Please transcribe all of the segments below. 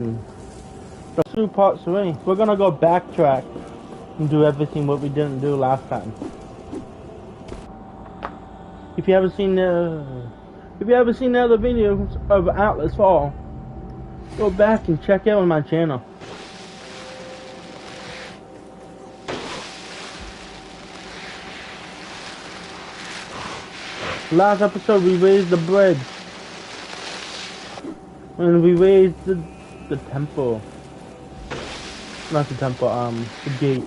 Let's do part 3. We're gonna go backtrack and do everything what we didn't do last time. If you haven't seen the other videos of Atlas Fall, go back and check out on my channel. Last episode we raised the bridge. And we raised the temple. Not the temple, the gate.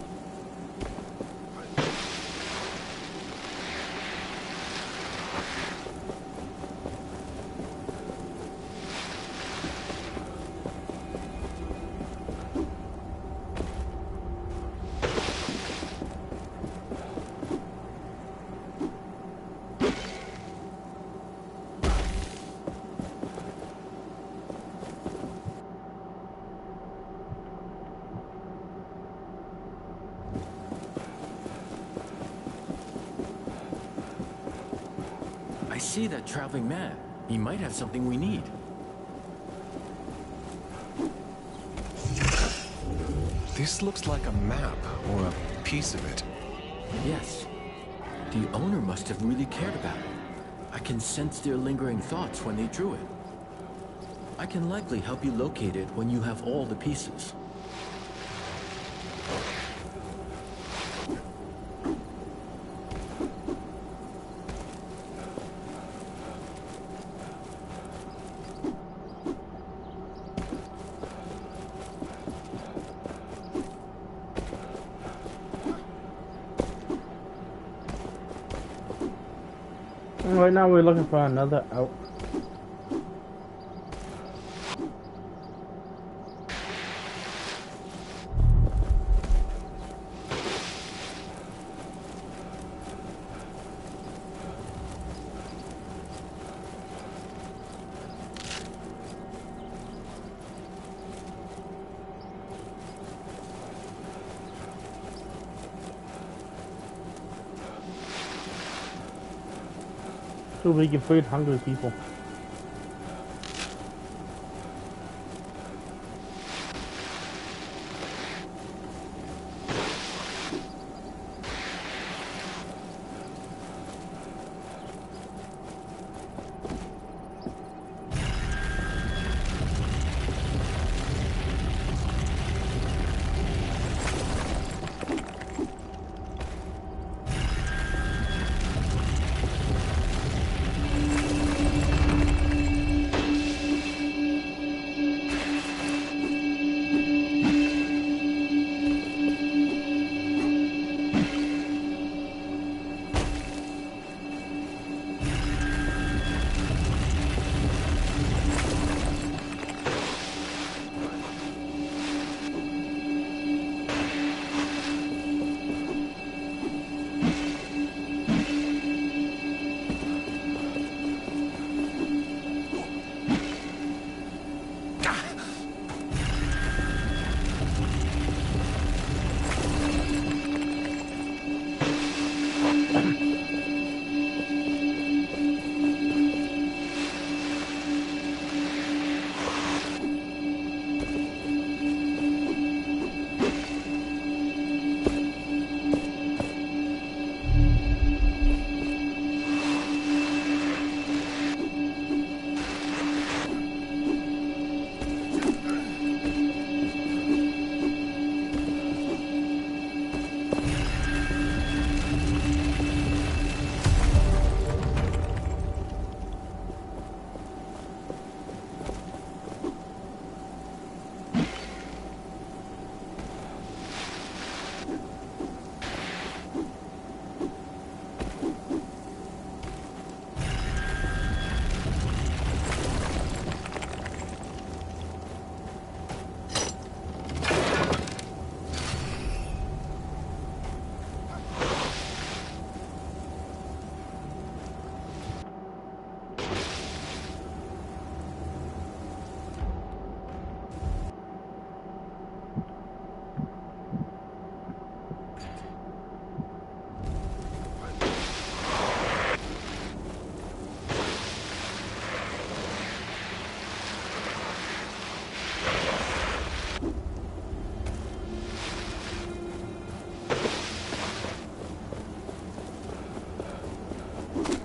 I see that traveling man. He might have something we need. This looks like a map, or a piece of it. Yes. The owner must have really cared about it. I can sense their lingering thoughts when they drew it. I can likely help you locate it when you have all the pieces. Right now we're looking for another out. So we can feed hungry people.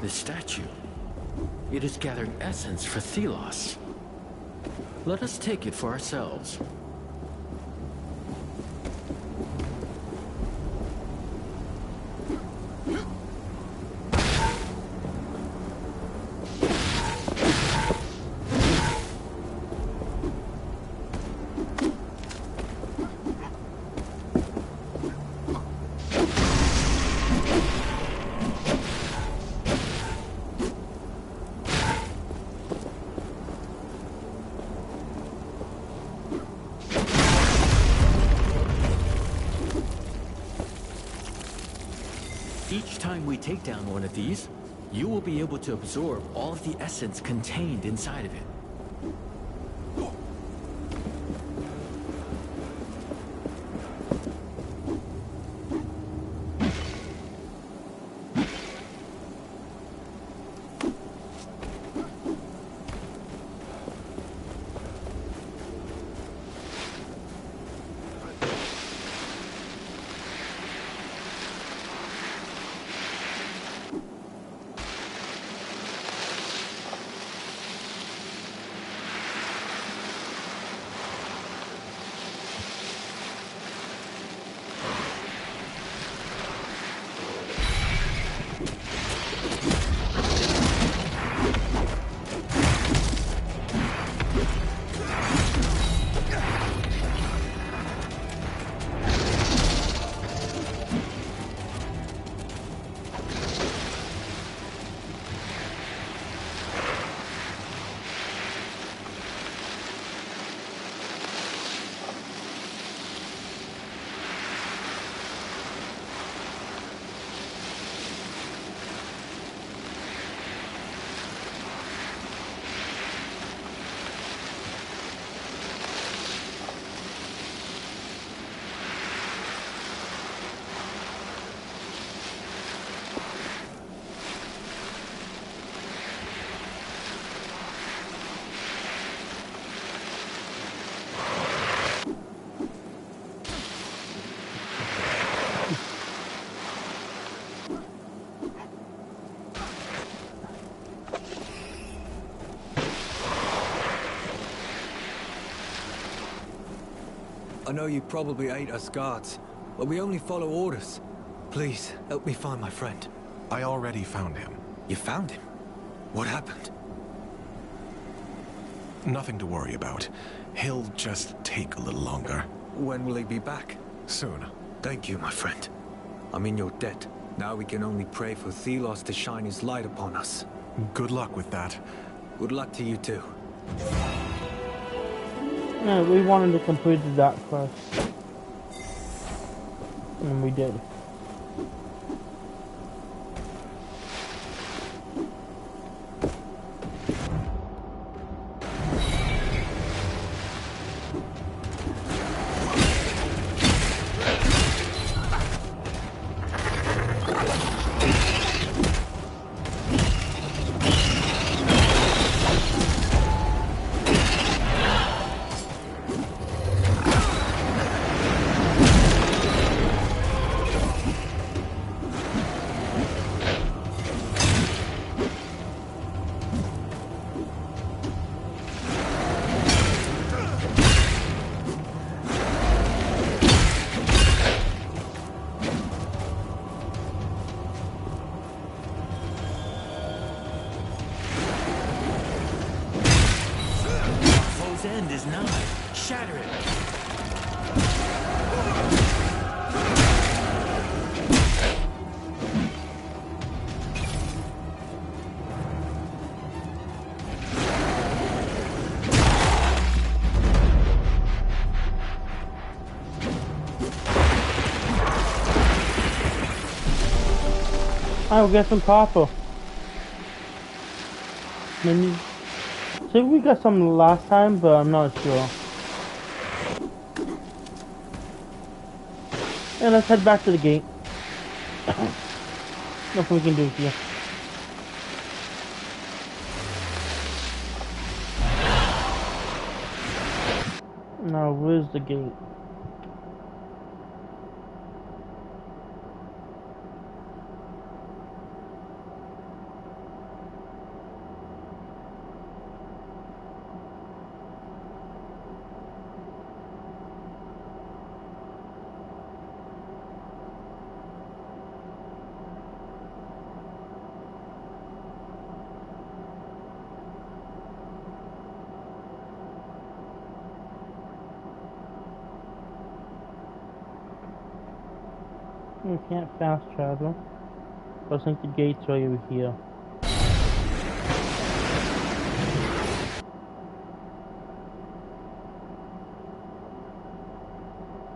this statue. It is gathering essence for Thelos. Let us take it for ourselves. Each time we take down one of these, you will be able to absorb all of the essence contained inside of it. I know you probably hate us guards, but we only follow orders. Please, help me find my friend. I already found him. You found him? What happened? Nothing to worry about. He'll just take a little longer. When will he be back? Soon. Thank you, my friend. I mean, you're dead. Now we can only pray for Thelos to shine his light upon us. Good luck with that. Good luck to you too. No, we wanted to complete that quest. And we did. End is nigh. Shatter it. I will get some copper. Maybe. See, we got some last time, but I'm not sure. Yeah, let's head back to the gate. Nothing we can do here. Now, where's the gate? You can't fast travel. I think the gates are over here.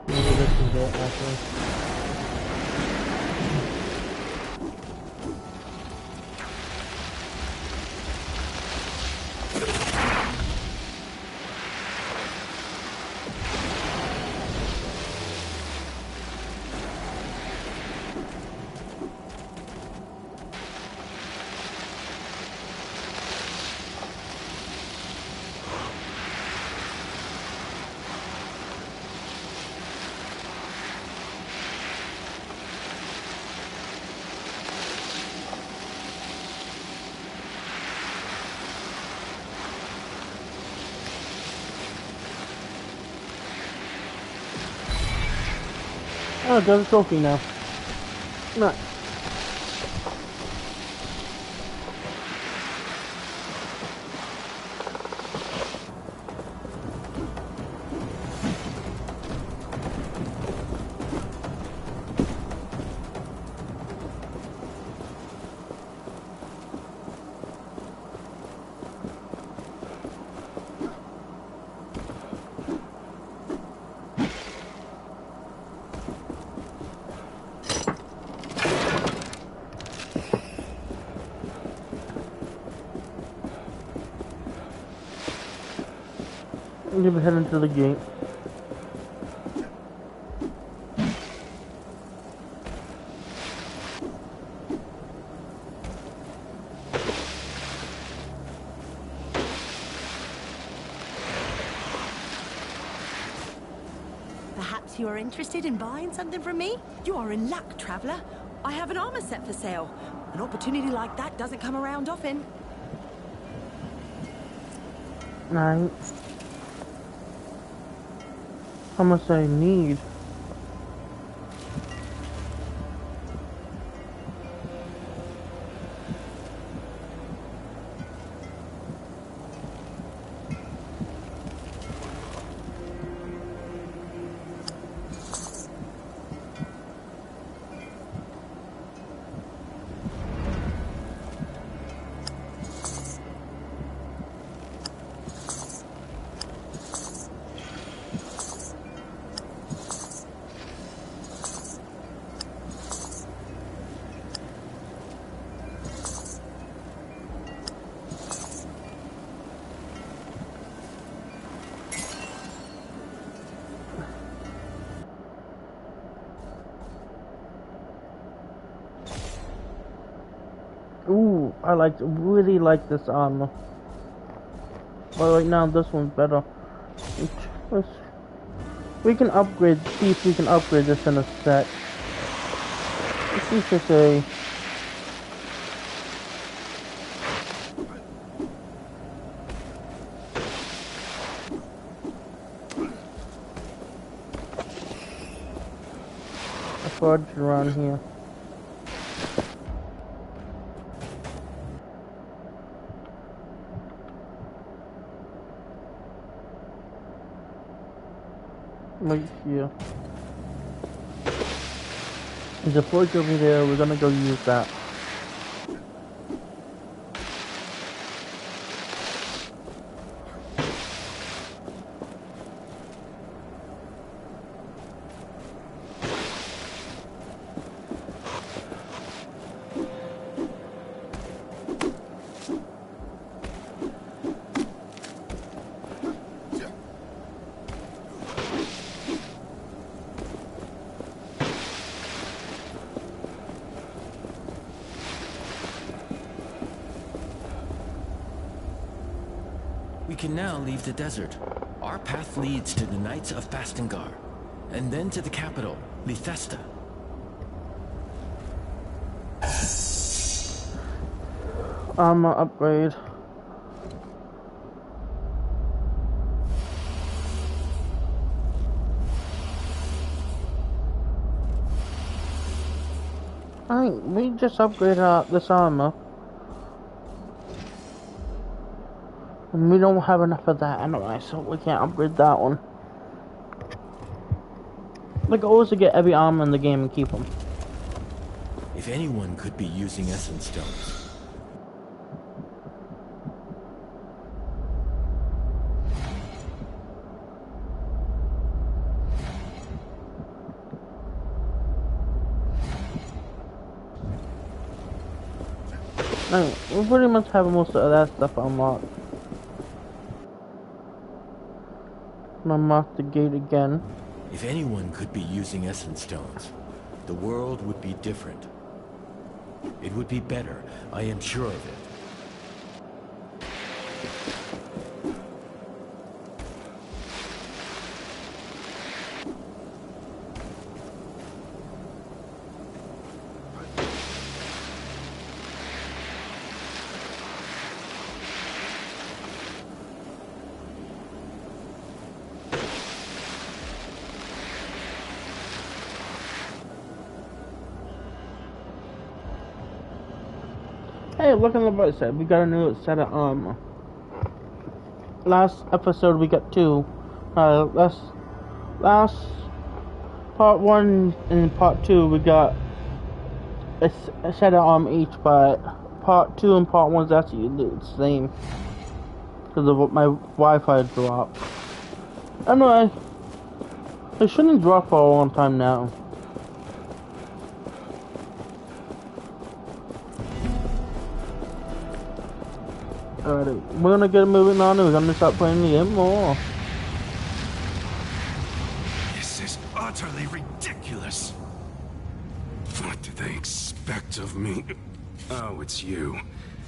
Maybe this is it, actually. Oh, there's a trophy now. Nice. I'm gonna head into the gate. Perhaps you are interested in buying something from me? You are in luck, traveler. I have an armor set for sale. An opportunity like that doesn't come around often. Nice. How much I need? Ooh, really like this armor. But right now, this one's better. We can upgrade, see if we can upgrade this in a sec. Let's see if it's a... fudge around here. Right here. There's a forge over there, we're gonna go use that. We can now leave the desert. Our path leads to the Knights of Fastengar, and then to the capital, Lithesta. Armor upgrade. We just upgraded this armor. And we don't have enough of that anyway, so we can't upgrade that one. The goal is to get every armor in the game and keep them. If anyone could be using essence stones, We pretty much have most of that stuff unlocked. Unlock the gate again. if anyone could be using essence stones, the world would be different. It would be better, I am sure of it. Hey, look on the bright side. We got a new set of armor. Last episode we got 2. Last part 1 and part 2 we got a set of armor each, but part 2 and part 1 is actually the same because of what my Wi-Fi dropped. I don't know. I shouldn't drop for a long time now. Alright, we're gonna get moving on and we're gonna start playing the game more. This is utterly ridiculous. What do they expect of me? Oh, it's you.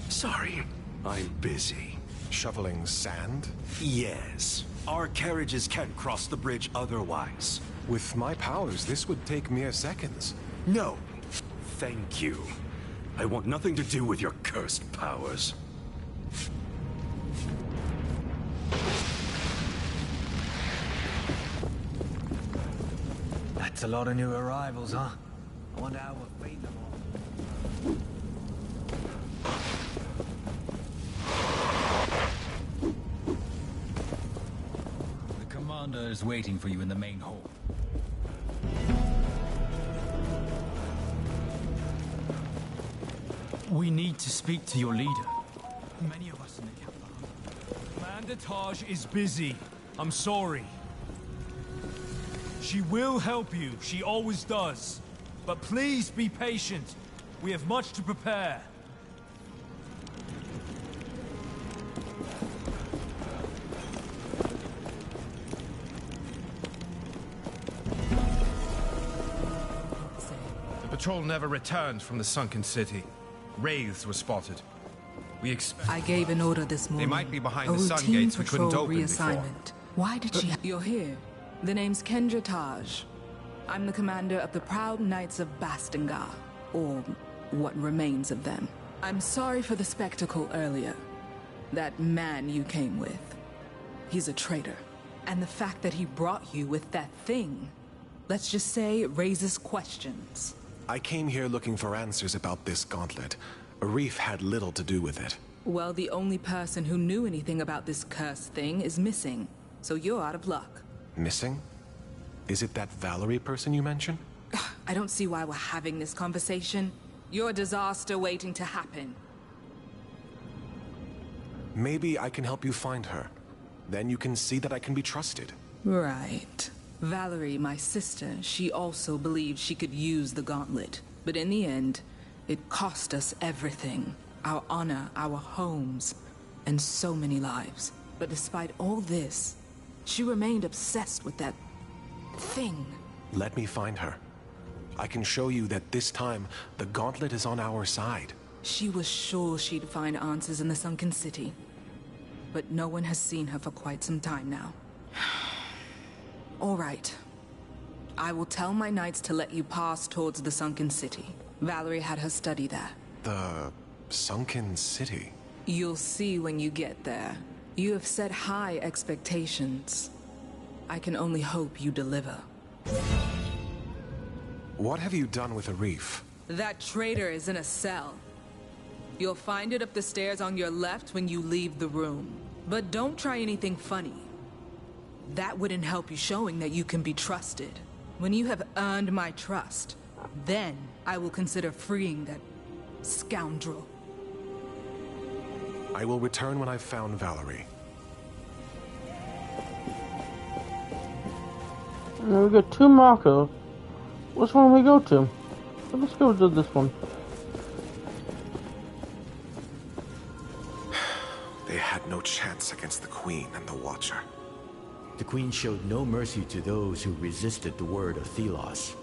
Sorry, I'm busy. Shoveling sand? Yes. Our carriages can't cross the bridge otherwise. With my powers, this would take mere seconds. No. Thank you. I want nothing to do with your cursed powers. That's a lot of new arrivals, huh? I wonder how we'll feed them all. The commander is waiting for you in the main hall. We need to speak to your leader. Many of us in the camp are hungry. Commander Taj is busy. I'm sorry. She will help you. She always does. But please be patient. We have much to prepare. The patrol never returned from the sunken city. Wraiths were spotted. We expect... I gave an order this morning. They might be behind a the sun routine gates we couldn't patrol open reassignment. before. Why did she... You're here. The name's Kendra Taj. I'm the commander of the Proud Knights of Bastingar, or what remains of them. I'm sorry for the spectacle earlier. That man you came with, he's a traitor. And the fact that he brought you with that thing, let's just say it raises questions. I came here looking for answers about this gauntlet. Arif had little to do with it. Well, the only person who knew anything about this cursed thing is missing, so you're out of luck. Missing? Is it that Valerie person you mentioned? I don't see why we're having this conversation. You're a disaster waiting to happen. Maybe I can help you find her. Then you can see that I can be trusted. Right. Valerie, my sister, she also believed she could use the gauntlet. But in the end, it cost us everything. Our honor, our homes, and so many lives. But despite all this, she remained obsessed with that thing. Let me find her. I can show you that this time, the gauntlet is on our side. She was sure she'd find answers in the sunken city. But no one has seen her for quite some time now. All right. I will tell my knights to let you pass towards the sunken city. Valerie had her study there. The sunken city? You'll see when you get there. You have set high expectations. I can only hope you deliver. What have you done with Arif? That traitor is in a cell. You'll find it up the stairs on your left when you leave the room. But don't try anything funny. That wouldn't help you showing that you can be trusted. When you have earned my trust, Then I will consider freeing that scoundrel. I will return when I've found Valerie. And we got 2 markers. Which one do we go to? So let's go to this one. They had no chance against the Queen and the Watcher. The Queen showed no mercy to those who resisted the word of Thelos.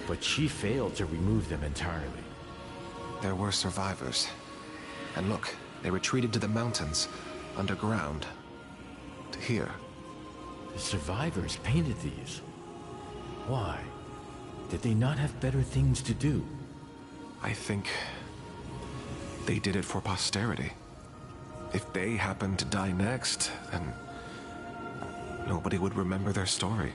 But she failed to remove them entirely. There were survivors. And look, they retreated to the mountains, underground. To here. The survivors painted these. Why? Did they not have better things to do? I think they did it for posterity. If they happened to die next, then nobody would remember their story.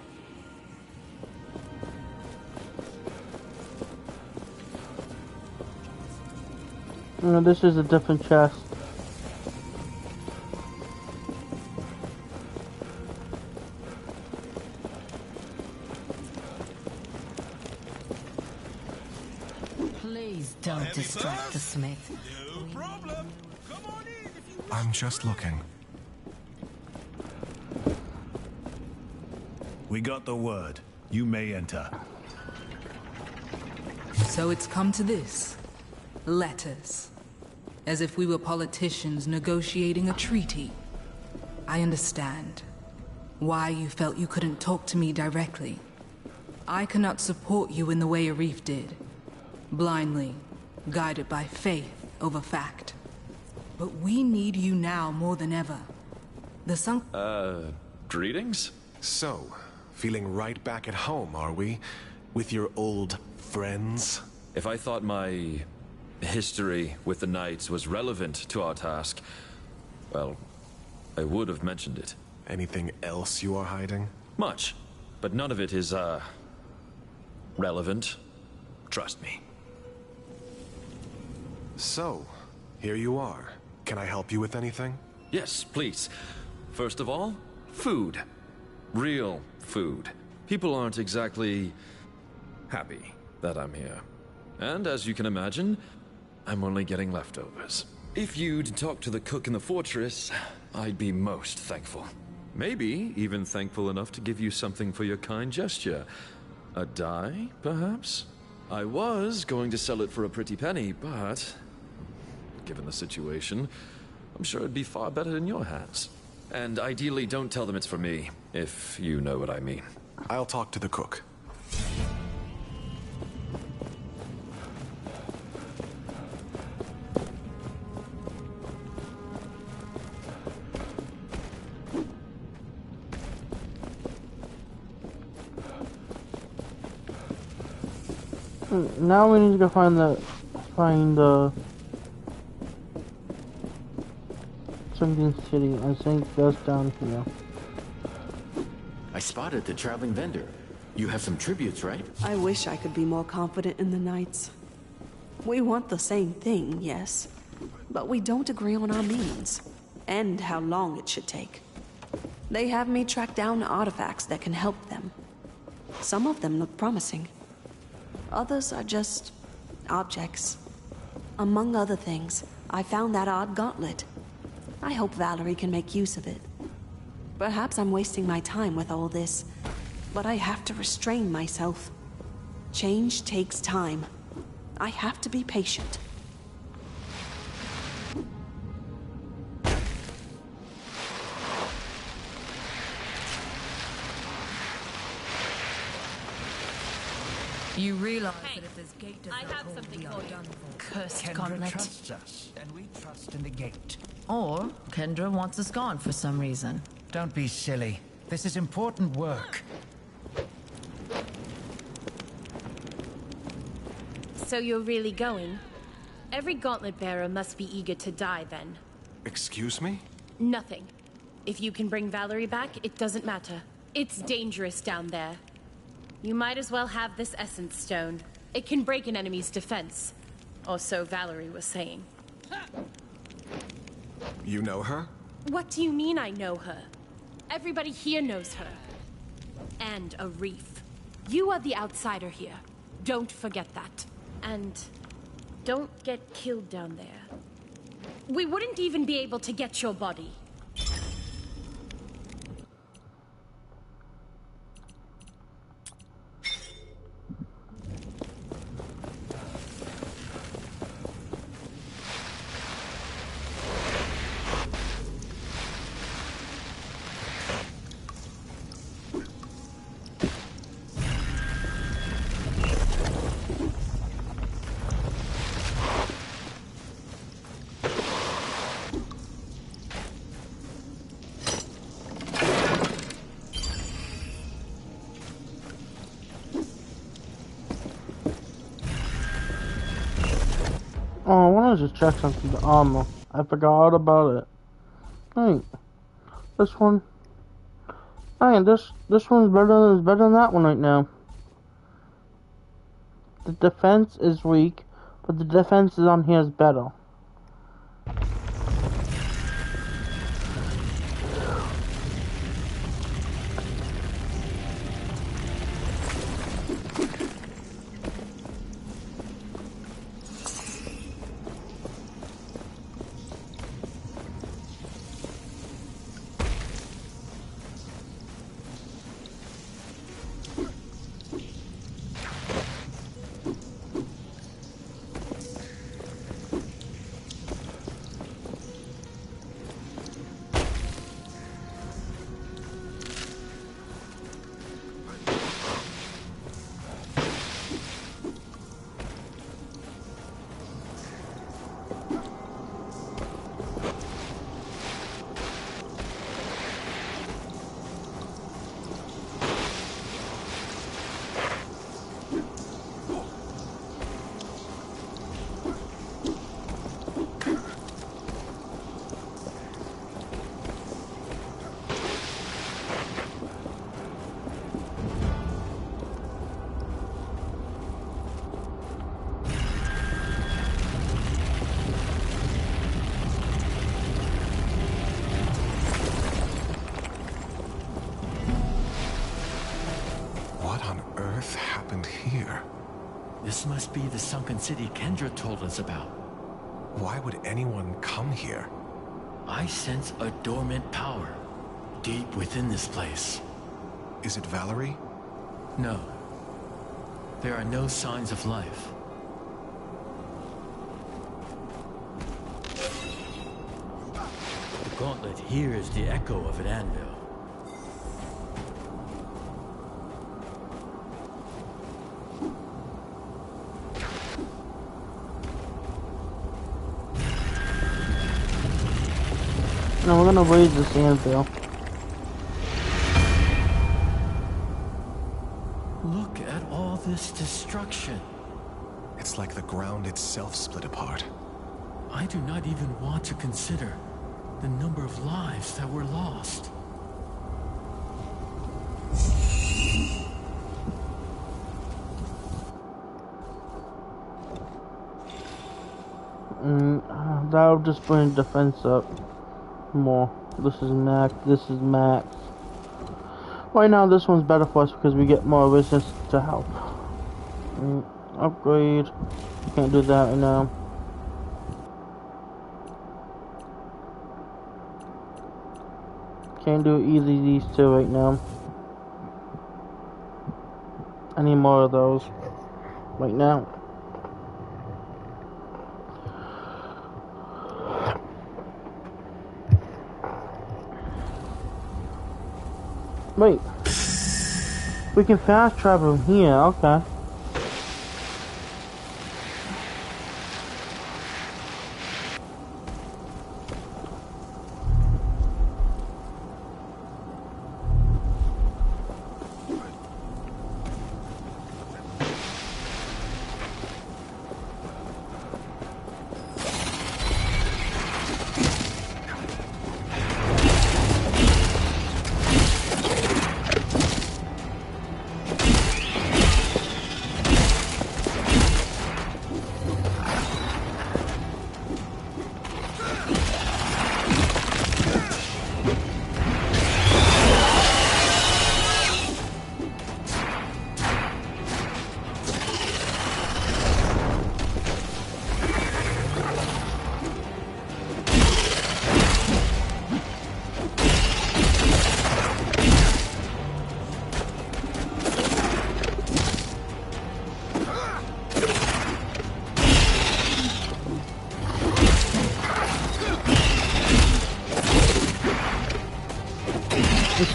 No, this is a different chest. Please don't distract the smith. No problem. Come on in if you wish. I'm just looking. We got the word. You may enter. So it's come to this. Letters. As if we were politicians negotiating a treaty. I understand why you felt you couldn't talk to me directly. I cannot support you in the way Arif did. Blindly, guided by faith over fact. But we need you now more than ever. The Sunk... Greetings? So, feeling right back at home, are we? With your old friends? If I thought my history with the Knights was relevant to our task, well, I would have mentioned it. Anything else you are hiding? Much, but none of it is, relevant. Trust me. So, here you are. Can I help you with anything? Yes, please. First of all, food. Real food. People aren't exactly happy that I'm here. And as you can imagine, I'm only getting leftovers. If you'd talk to the cook in the fortress, I'd be most thankful. Maybe even thankful enough to give you something for your kind gesture. A dye, perhaps? I was going to sell it for a pretty penny, but given the situation, I'm sure it'd be far better in your hands. And ideally, don't tell them it's for me, if you know what I mean. I'll talk to the cook. Now we need to go find the Sunken City. I think that's down here. I spotted the traveling vendor. You have some tributes, right? I wish I could be more confident in the Knights. We want the same thing, yes. But we don't agree on our means, and how long it should take. They have me track down artifacts that can help them. Some of them look promising. Others are just objects. Among other things, I found that odd gauntlet. I hope Valerie can make use of it. Perhaps I'm wasting my time with all this, but I have to restrain myself. Change takes time. I have to be patient. You realize that if this gate does I not have hold, something we for are you. done for. Cursed Kendra gauntlet. trusts us, and we trust in the gate. Or Kendra wants us gone for some reason. Don't be silly. This is important work. So you're really going? Every gauntlet bearer must be eager to die then. Excuse me? Nothing. If you can bring Valerie back, it doesn't matter. It's dangerous down there. You might as well have this essence stone. It can break an enemy's defense. Or so Valerie was saying. You know her? What do you mean I know her? Everybody here knows her. And Arif. You are the outsider here. Don't forget that. And don't get killed down there. We wouldn't even be able to get your body. Oh, I wanted to check something. The armor. I forgot all about it. Hey, this one. Hey, this one's better than that one right now. The defense is weak, but the defense is on here is better. This must be the sunken city Kendra told us about. Why would anyone come here? I sense a dormant power deep within this place. Is it Valerie? No. There are no signs of life. The gauntlet here is the echo of an anvil. Now we're gonna raise this anvil. Look at all this destruction. It's like the ground itself split apart. I do not even want to consider the number of lives that were lost. That'll just bring defense up more. This is max. This is max. Right now, this one's better for us because we get more resistance to help. Upgrade. Can't do that right now. Can't do easy these two right now. I need more of those right now. Wait. We can fast travel here, okay.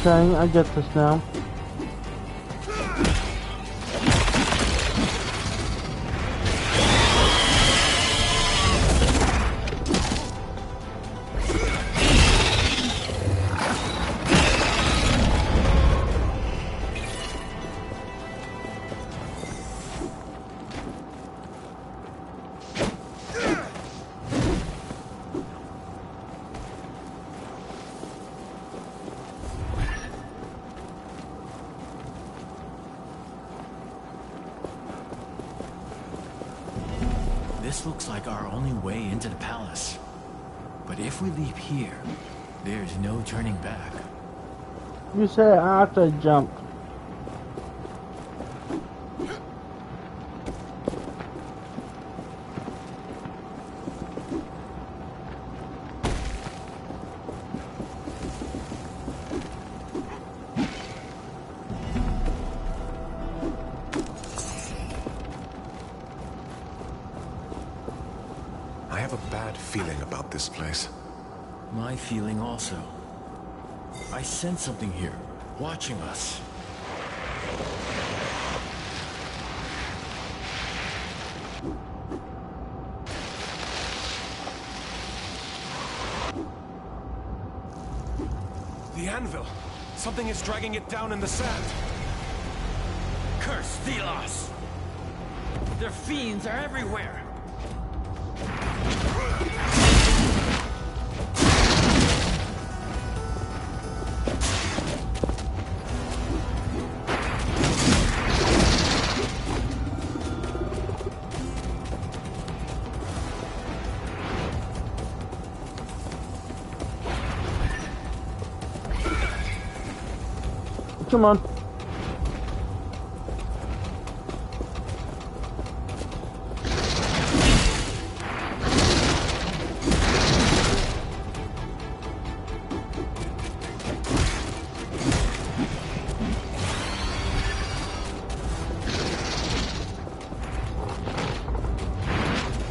Okay, I get this now. This looks like our only way into the palace. But if we leave here, there's no turning back. You said after I jumped. I have a bad feeling about this place. My feeling also. I sense something here, watching us. The anvil! Something is dragging it down in the sand! Curse Thelos! Their fiends are everywhere! Come on.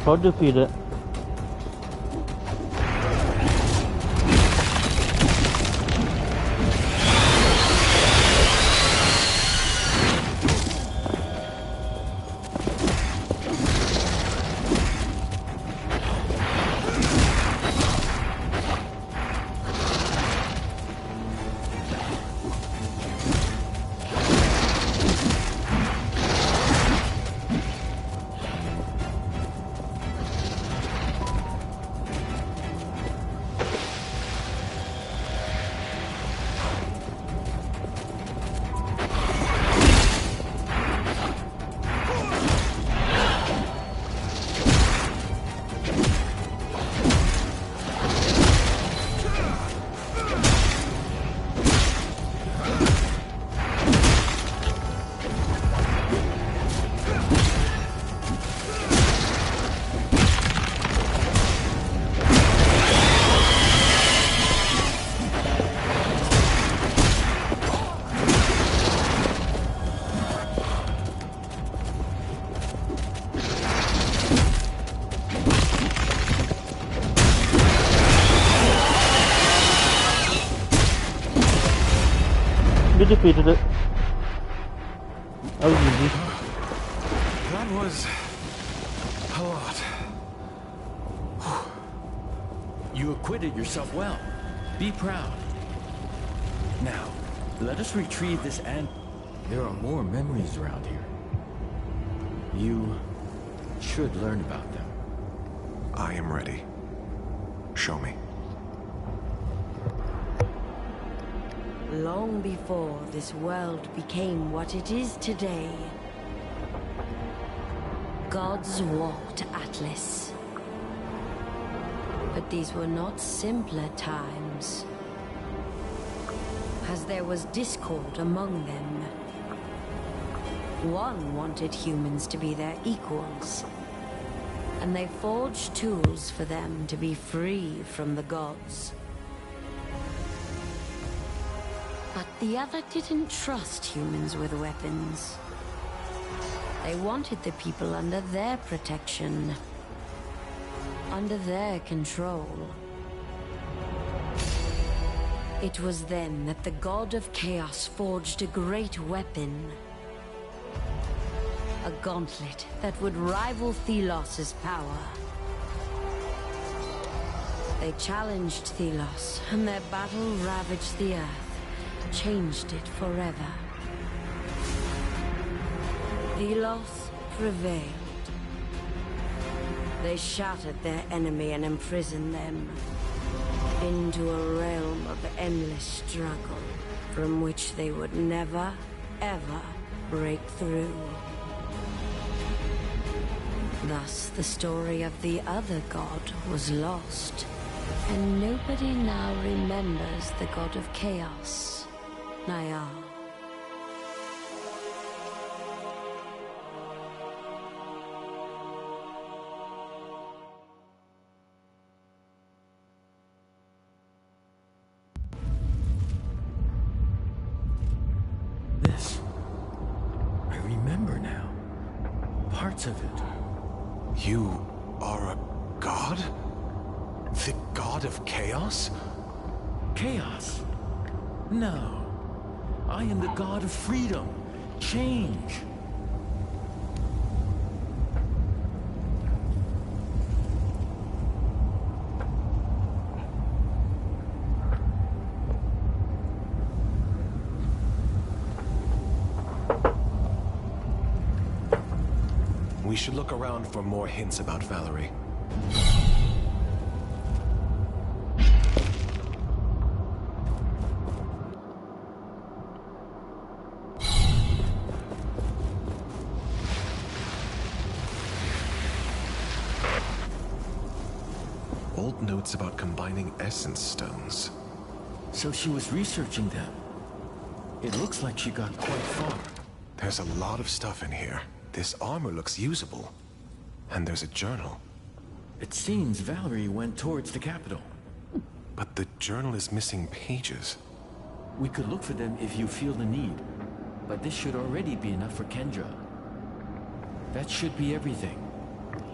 I'll defeat it. We defeated it. That was easy. That was a lot. You acquitted yourself well. Be proud. Now, let us retrieve this and there are more memories around here. You should learn about them. I am ready. Show me. Long before this world became what it is today, gods walked Atlas. But these were not simpler times, as there was discord among them. One wanted humans to be their equals, and they forged tools for them to be free from the gods. But the other didn't trust humans with weapons. They wanted the people under their protection, under their control. It was then that the god of chaos forged a great weapon. A gauntlet that would rival Thelos' power. They challenged Thelos, and their battle ravaged the earth, changed it forever. Thelos prevailed. They shattered their enemy and imprisoned them into a realm of endless struggle from which they would never, ever break through. Thus, the story of the other god was lost, and nobody now remembers the god of chaos, Nayal. This. I remember now. Parts of it. You are a god? The god of chaos? Chaos? No. I am the god of freedom. Change. We should look around for more hints about Valerie. Old notes about combining essence stones. So she was researching them. It looks like she got quite far. There's a lot of stuff in here. This armor looks usable. And there's a journal. It seems Valerie went towards the capital. But the journal is missing pages. We could look for them if you feel the need. But this should already be enough for Kendra. That should be everything.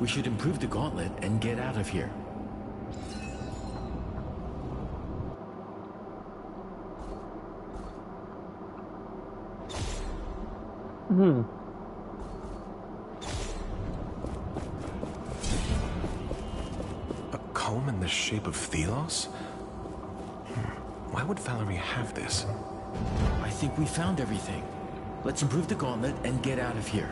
We should improve the gauntlet and get out of here. A comb in the shape of Thelos? Why would Valerie have this? I think we found everything. Let's improve the gauntlet and get out of here.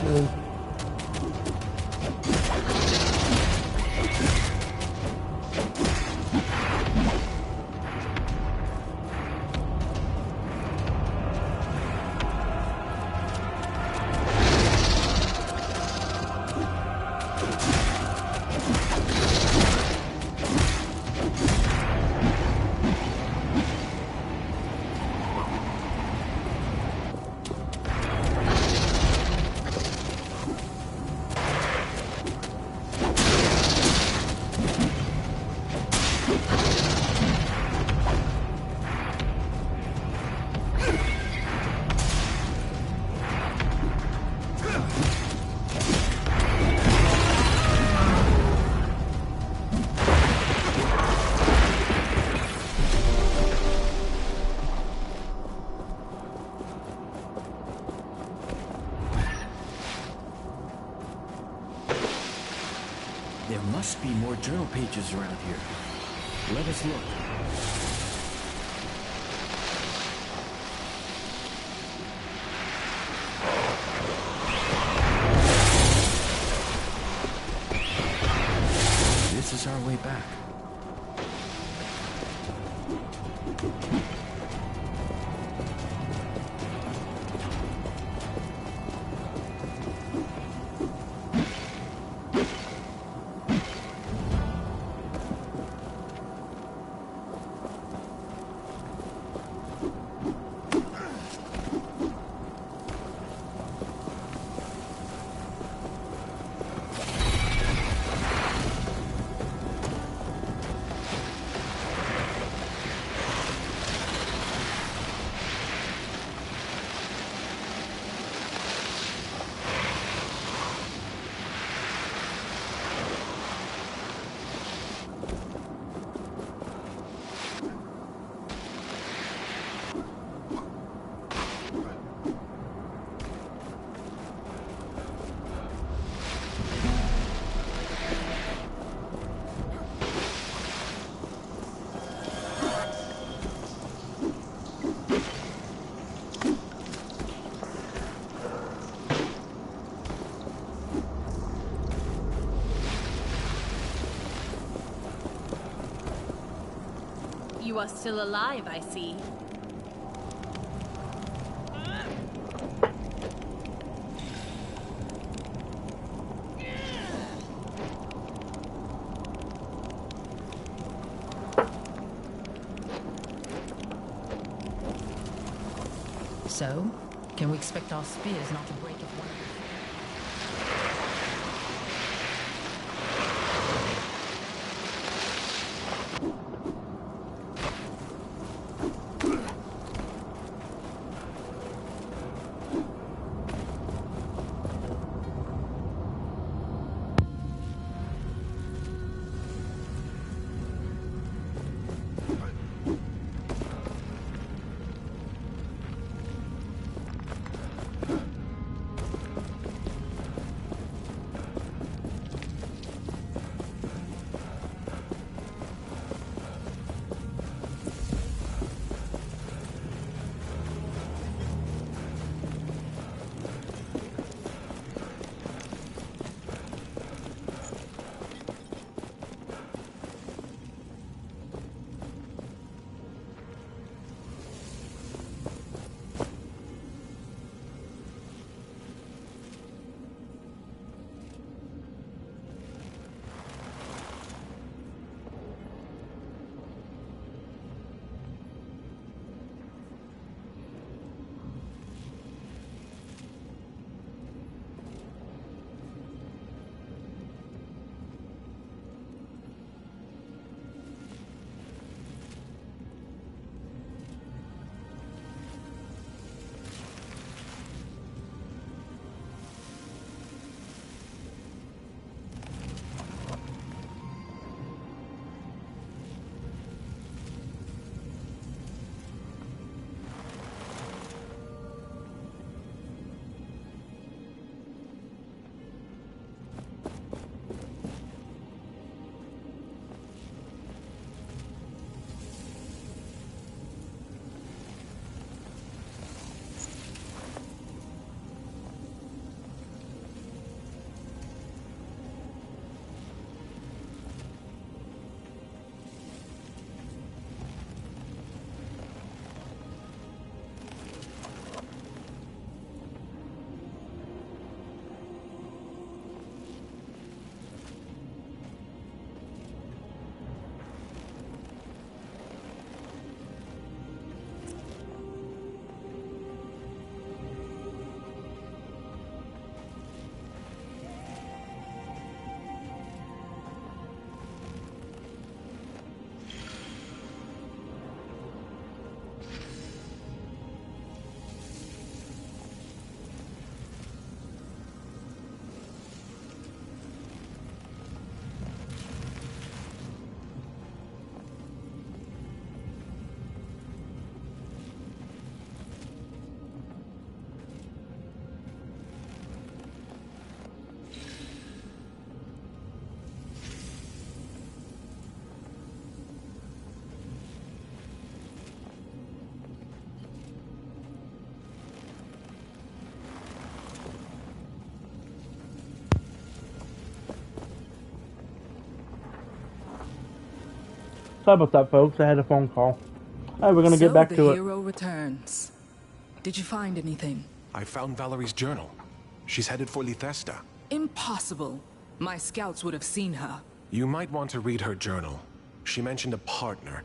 immediately. There must be more journal pages around here. Let us look. This is our way back. You are still alive, I see. So, can we expect our spears not to break if one of them... Sorry about that, folks. I had a phone call. Alright, we're gonna get back to the it. hero returns. Did you find anything? I found Valerie's journal. She's headed for Lithesta. Impossible. My scouts would have seen her. You might want to read her journal. She mentioned a partner.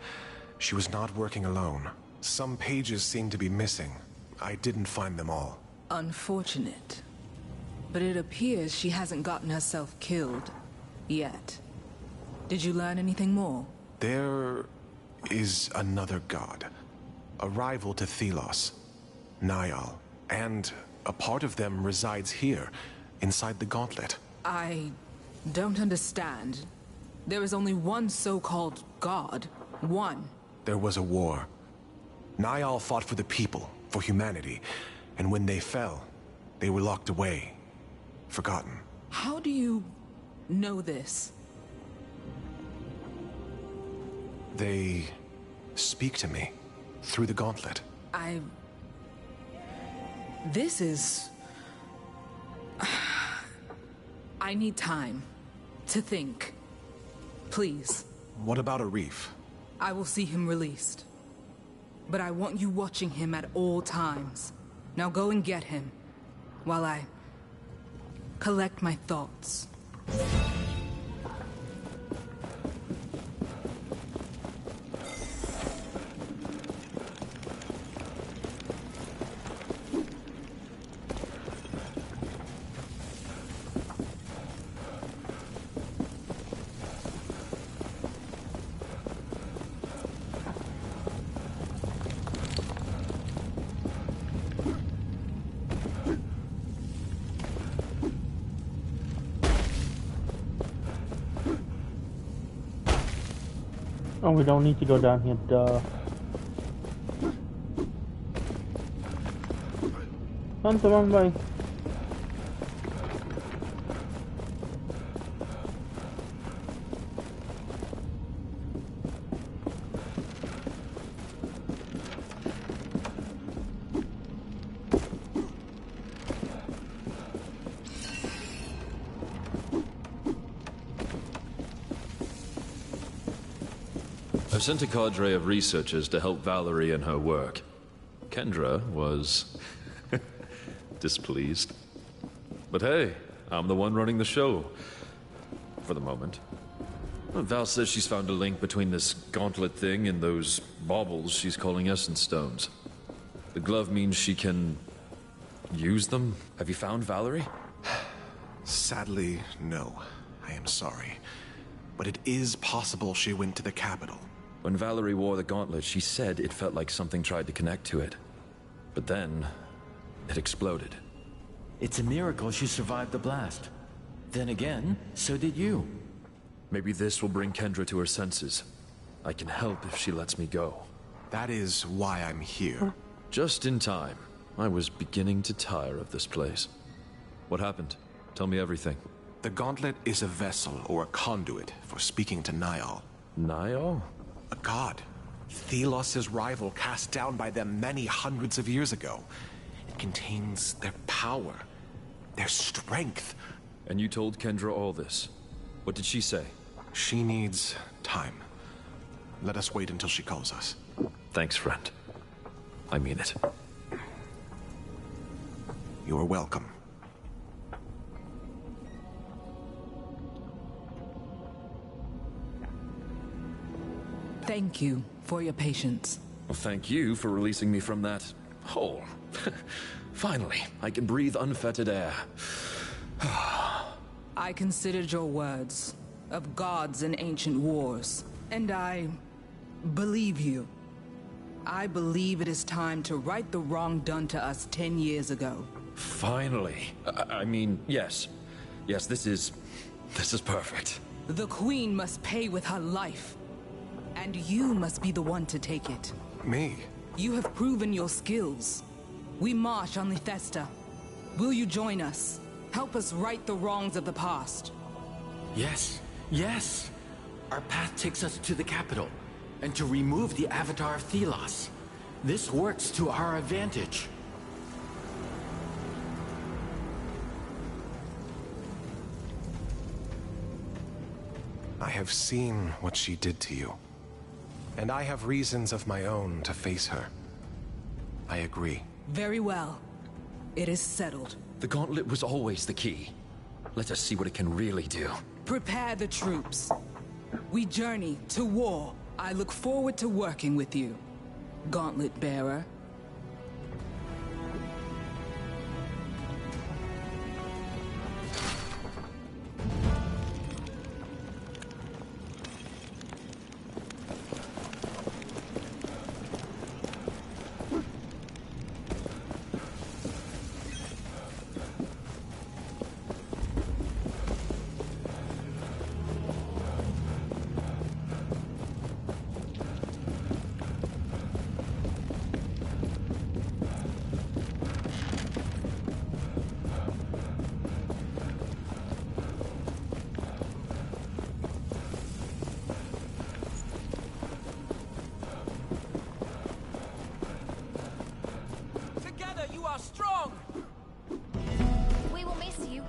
She was not working alone. Some pages seem to be missing. I didn't find them all. Unfortunate. But it appears she hasn't gotten herself killed. Yet. Did you learn anything more? There is another god. A rival to Thelos. Niall. And a part of them resides here, inside the gauntlet. I don't understand. There is only one so-called god. One. There was a war. Niall fought for the people, for humanity. And when they fell, they were locked away. Forgotten. How do you know this? They speak to me through the gauntlet. This is... I need time to think. Please. What about Arif? I will see him released. But I want you watching him at all times. Now go and get him, while I collect my thoughts. Oh, we don't need to go down here, duh. Run the wrong way. I've sent a cadre of researchers to help Valerie in her work. Kendra was displeased. But hey, I'm the one running the show. For the moment. Val says she's found a link between this gauntlet thing and those baubles she's calling essence stones. The glove means she can use them? Have you found Valerie? Sadly, no. I am sorry. But it is possible she went to the capital. When Valerie wore the gauntlet, she said it felt like something tried to connect to it. But then, it exploded. It's a miracle she survived the blast. Then again, so did you. Maybe this will bring Kendra to her senses. I can help if she lets me go. That is why I'm here. Just in time. I was beginning to tire of this place. What happened? Tell me everything. The gauntlet is a vessel or a conduit for speaking to Niall. Niall? A god. Thelos' rival cast down by them many hundreds of years ago. It contains their power, their strength. And you told Kendra all this. What did she say? She needs time. Let us wait until she calls us. Thanks, friend. I mean it. You are welcome. Thank you for your patience. Well, thank you for releasing me from that hole. Finally, I can breathe unfettered air. I considered your words of gods and ancient wars, and I believe you. I believe it is time to right the wrong done to us 10 years ago. Finally. I mean, yes. Yes, this is perfect. The Queen must pay with her life. And you must be the one to take it. Me? You have proven your skills. We march on Lithesta. Will you join us? Help us right the wrongs of the past. Yes, yes. Our path takes us to the capital, and to remove the Avatar of Thelos. This works to our advantage. I have seen what she did to you. And I have reasons of my own to face her. I agree. Very well. It is settled. The gauntlet was always the key. Let us see what it can really do. Prepare the troops. We journey to war. I look forward to working with you, Gauntlet Bearer. Strong! We will miss you.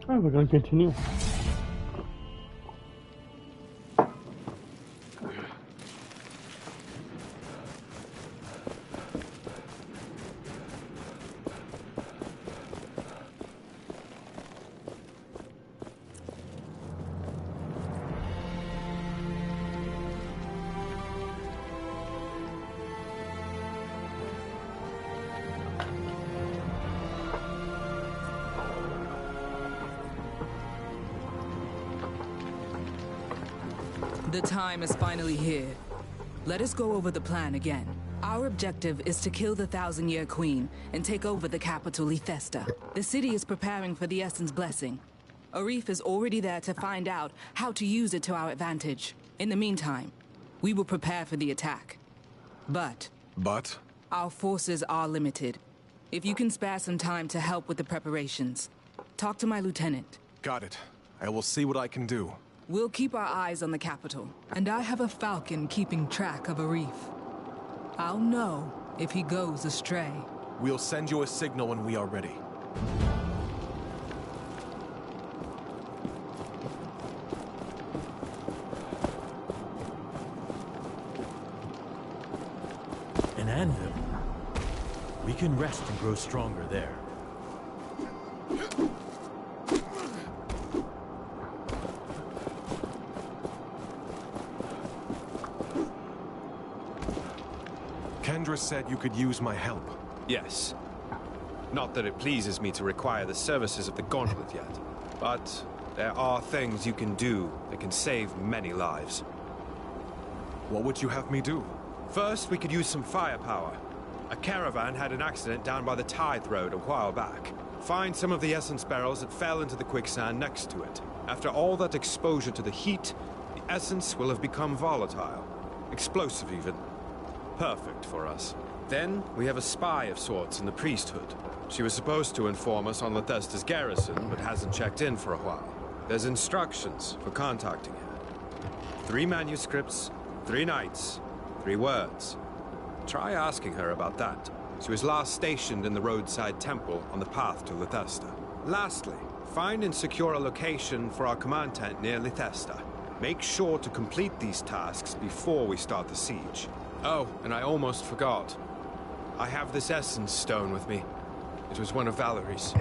Oh, we're going to continue. The time is finally here. Let us go over the plan again. Our objective is to kill the Thousand-Year Queen and take over the capital, Lethesta. The city is preparing for the Essence Blessing. Arif is already there to find out how to use it to our advantage. In the meantime, we will prepare for the attack. But? Our forces are limited. If you can spare some time to help with the preparations, talk to my lieutenant. Got it. I will see what I can do. We'll keep our eyes on the capital, and I have a falcon keeping track of Arif. I'll know if he goes astray. We'll send you a signal when we are ready. An anvil. We can rest and grow stronger there. Kendra said you could use my help. Yes. Not that it pleases me to require the services of the Gauntlet yet, but there are things you can do that can save many lives. What would you have me do? First, we could use some firepower. A caravan had an accident down by the Tithe Road a while back. Find some of the essence barrels that fell into the quicksand next to it. After all that exposure to the heat, the essence will have become volatile. Explosive, even. Perfect for us. Then, we have a spy of sorts in the priesthood. She was supposed to inform us on Lethesta's garrison, but hasn't checked in for a while. There's instructions for contacting her. 3 manuscripts, 3 nights, 3 words. Try asking her about that. She was last stationed in the roadside temple on the path to Lethesta. Lastly, Find and secure a location for our command tent near Lithesta. Make sure to complete these tasks before we start the siege. Oh, and I almost forgot. I have this Essence Stone with me. It was one of Valerie's,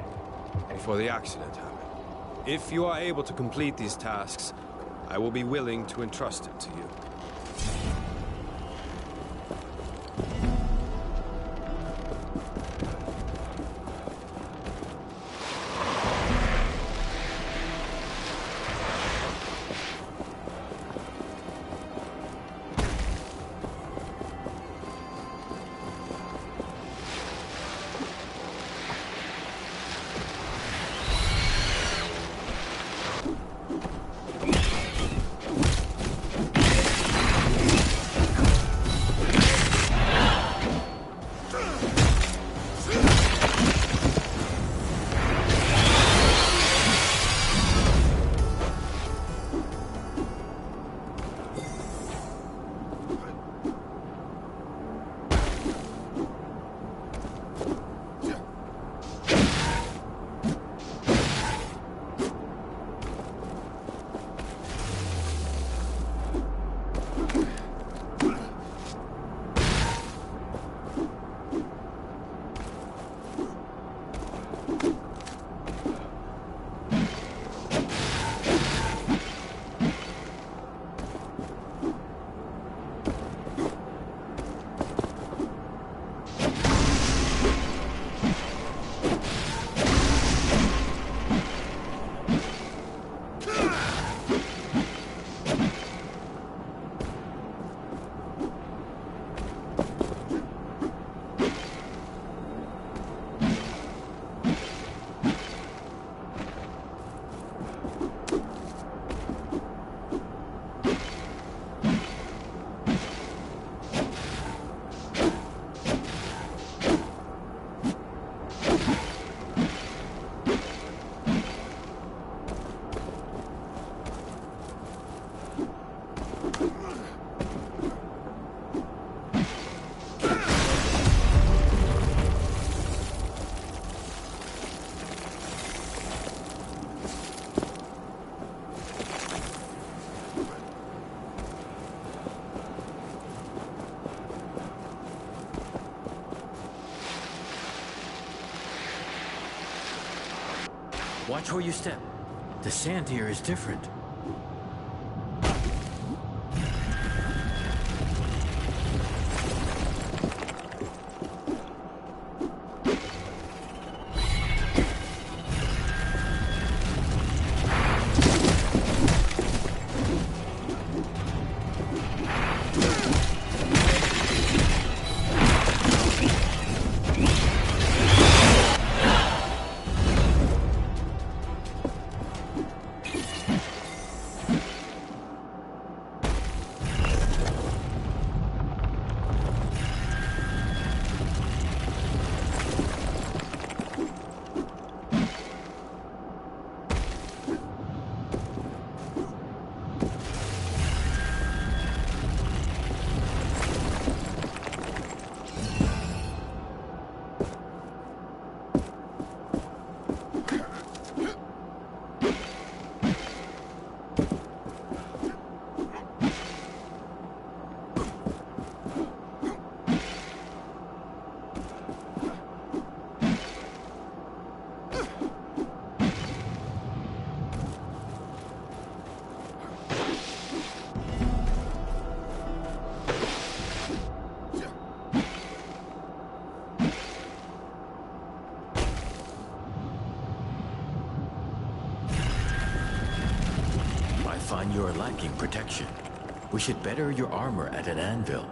before the accident happened. If you are able to complete these tasks, I will be willing to entrust it to you. Watch where you step. The sand here is different. Find you're lacking protection. We should better your armor at an anvil.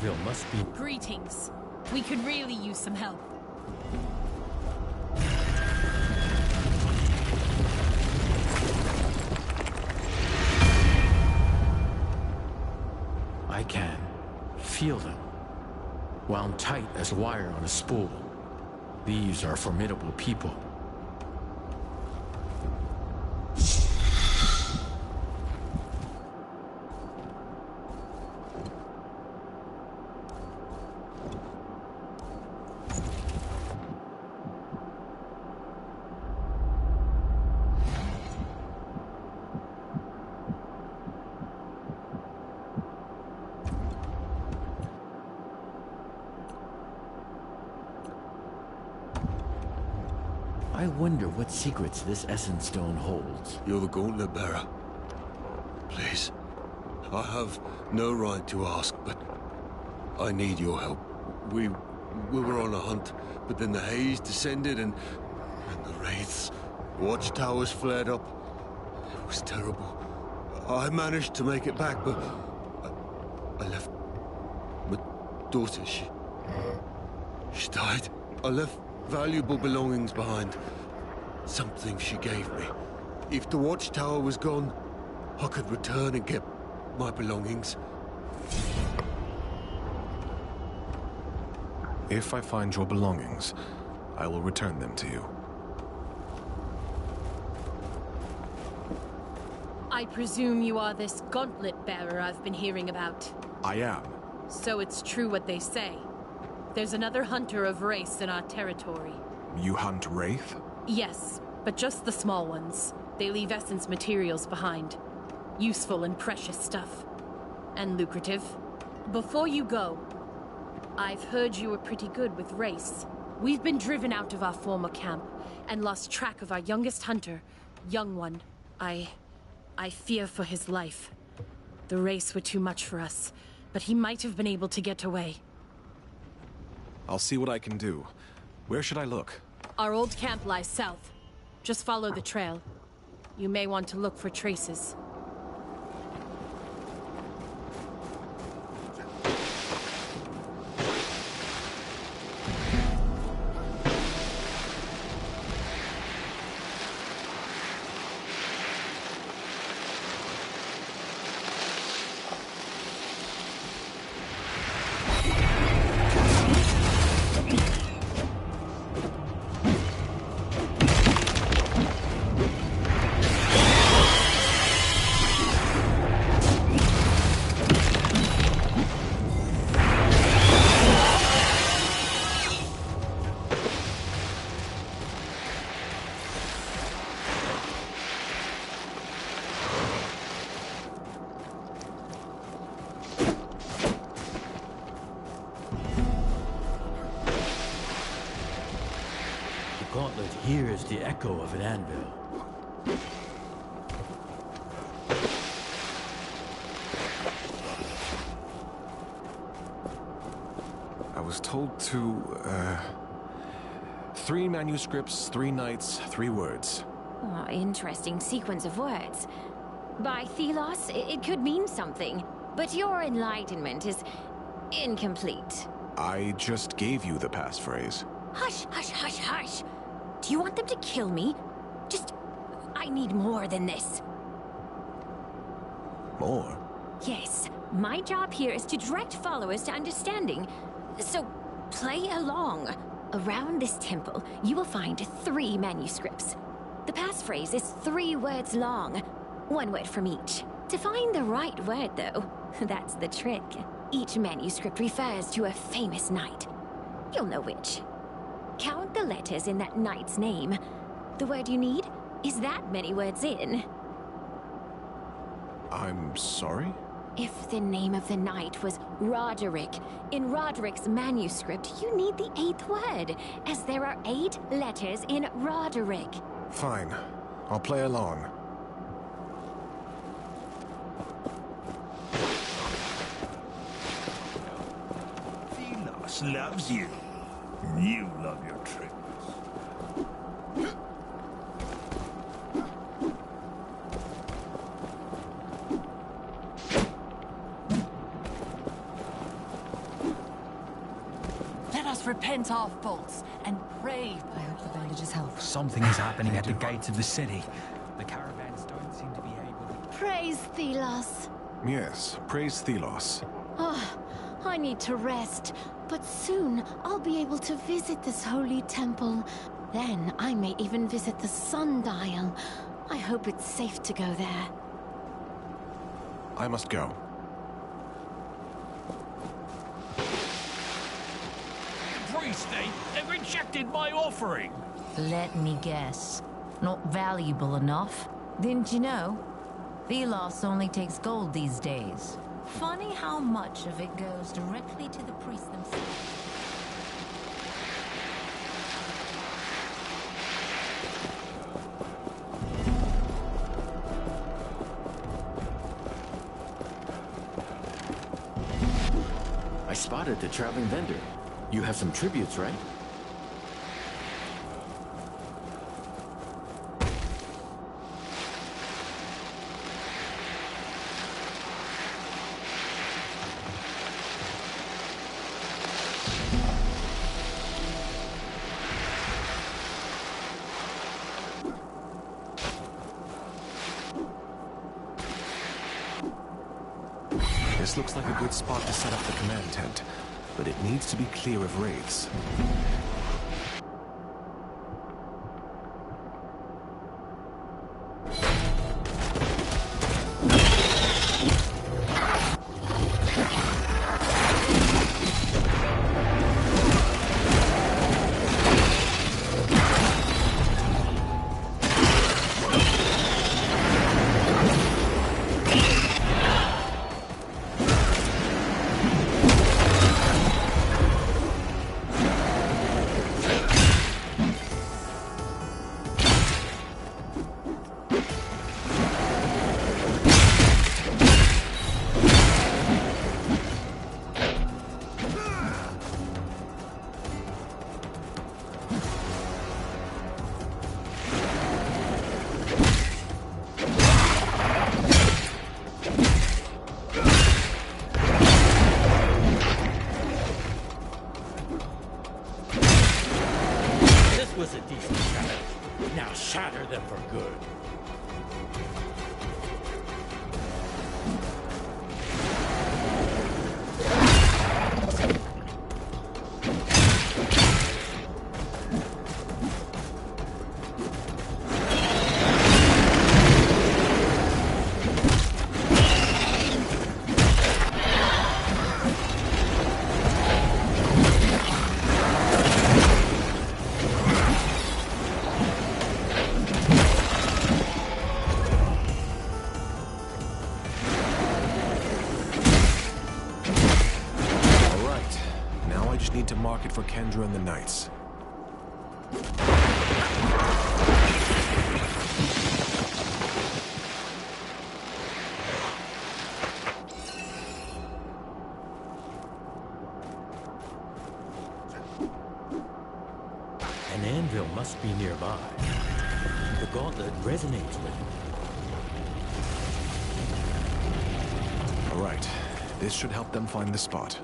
anvil must be... Greetings. We could really use some help. I can feel them, wound tight as wire on a spool. These are formidable people. I wonder what secrets this Essence Stone holds. You're the Gauntlet Bearer. Please. I have no right to ask, but I need your help. We were on a hunt, but then the haze descended and the wraiths. Watchtowers flared up. It was terrible. I managed to make it back, but I left my daughter. She died. I left valuable belongings behind. Something she gave me. If the Watchtower was gone, I could return and get my belongings. If I find your belongings, I will return them to you. I presume you are this Gauntlet Bearer I've been hearing about. I am. So it's true what they say. There's another hunter of Wraiths in our territory. You hunt Wraith? Yes, but just the small ones. They leave essence materials behind. Useful and precious stuff. And lucrative. Before you go, I've heard you were pretty good with Wraiths. We've been driven out of our former camp and lost track of our youngest hunter, Young One. I fear for his life. The Wraiths were too much for us, but he might have been able to get away. I'll see what I can do. Where should I look? Our old camp lies south. Just follow the trail. You may want to look for traces. Here is the echo of an anvil. I was told to, 3 manuscripts, 3 nights, 3 words. Oh, interesting sequence of words. By Thelos, it could mean something, but your enlightenment is incomplete. I just gave you the passphrase. Hush, hush, hush, hush! Do you want them to kill me? I need more than this. More? Yes, my job here is to direct followers to understanding. So, play along. Around this temple, you will find 3 manuscripts. The passphrase is 3 words long, 1 word from each. To find the right word, though, that's the trick. Each manuscript refers to a famous knight. You'll know which. Count the letters in that knight's name. The word you need is that many words in. I'm sorry? If the name of the knight was Roderick, in Roderick's manuscript, you need the 8th word, as there are 8 letters in Roderick. Fine. I'll play along. Thelos loves you. You love your tricks. repent our faults, and pray. I hope the bandages help. Something is happening at the gates of the city. The caravans don't seem to be able to... Praise Thelos. Yes, praise Thelos. Ah, I need to rest, but soon I'll be able to visit this holy temple. Then I may even visit the sundial. I hope it's safe to go there. I must go. Priest, they rejected my offering. Let me guess. Not valuable enough? Didn't you know? Thelos only takes gold these days. Funny how much of it goes directly to the priests themselves. I spotted the traveling vendor. You have some tributes, right? This looks like a good spot to set up the command tent, but it needs to be clear of wraiths. Was a decent challenge. Now shatter them for good. Market for Kendra and the Knights. An anvil must be nearby. The gauntlet resonates with it. All right, this should help them find the spot.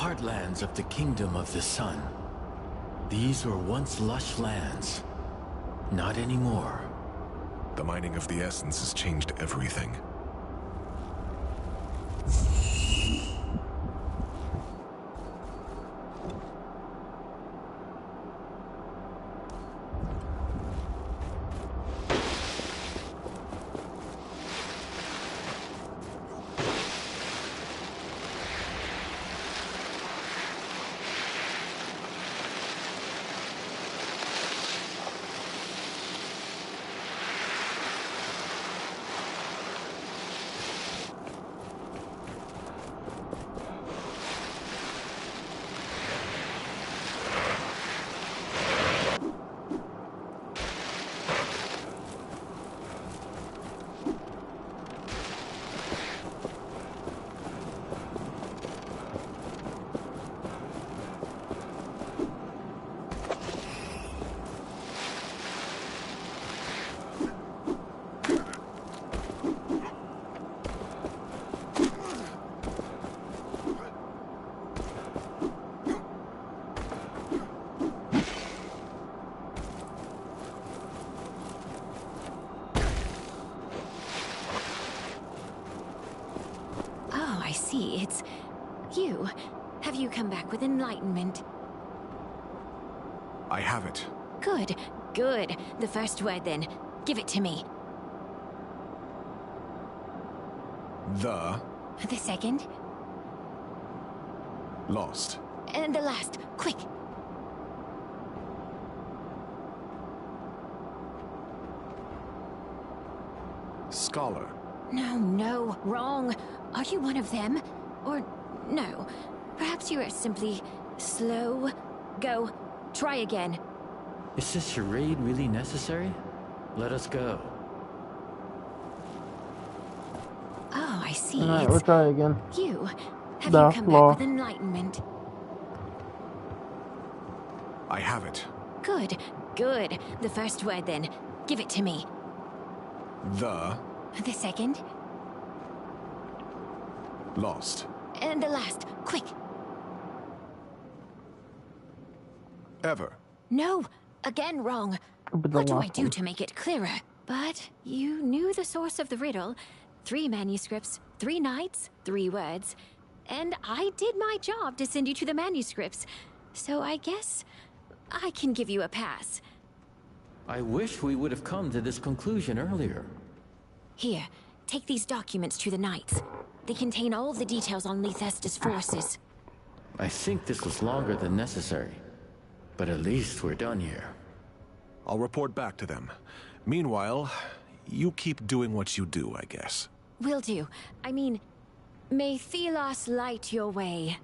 Heartlands of the Kingdom of the Sun. These were once lush lands. Not anymore. The mining of the Essence has changed everything. see, it's you. Have you come back with enlightenment? I have it. Good, good. The first word then. Give it to me. The second. Lost. And the last. Quick. Scholar. No, wrong. Are you one of them? Or no? Perhaps you are simply slow. Go. Try again. Is this charade really necessary? Let us go. Oh, I see. Alright, we'll try again. You. Have you come back with enlightenment? I have it. Good, good. The first word then. Give it to me. The second. Lost. And the last. Quick. Ever. No. Again wrong. What do I do to make it clearer? But you knew the source of the riddle. 3 manuscripts, 3 nights, 3 words. And I did my job to send you to the manuscripts. So I guess I can give you a pass. I wish we would have come to this conclusion earlier. Here, take these documents to the Knights. They contain all the details on Lethesda's forces. I think this was longer than necessary. But at least we're done here. I'll report back to them. Meanwhile, you keep doing what you do, I guess. Will do. I mean, may Thelos light your way.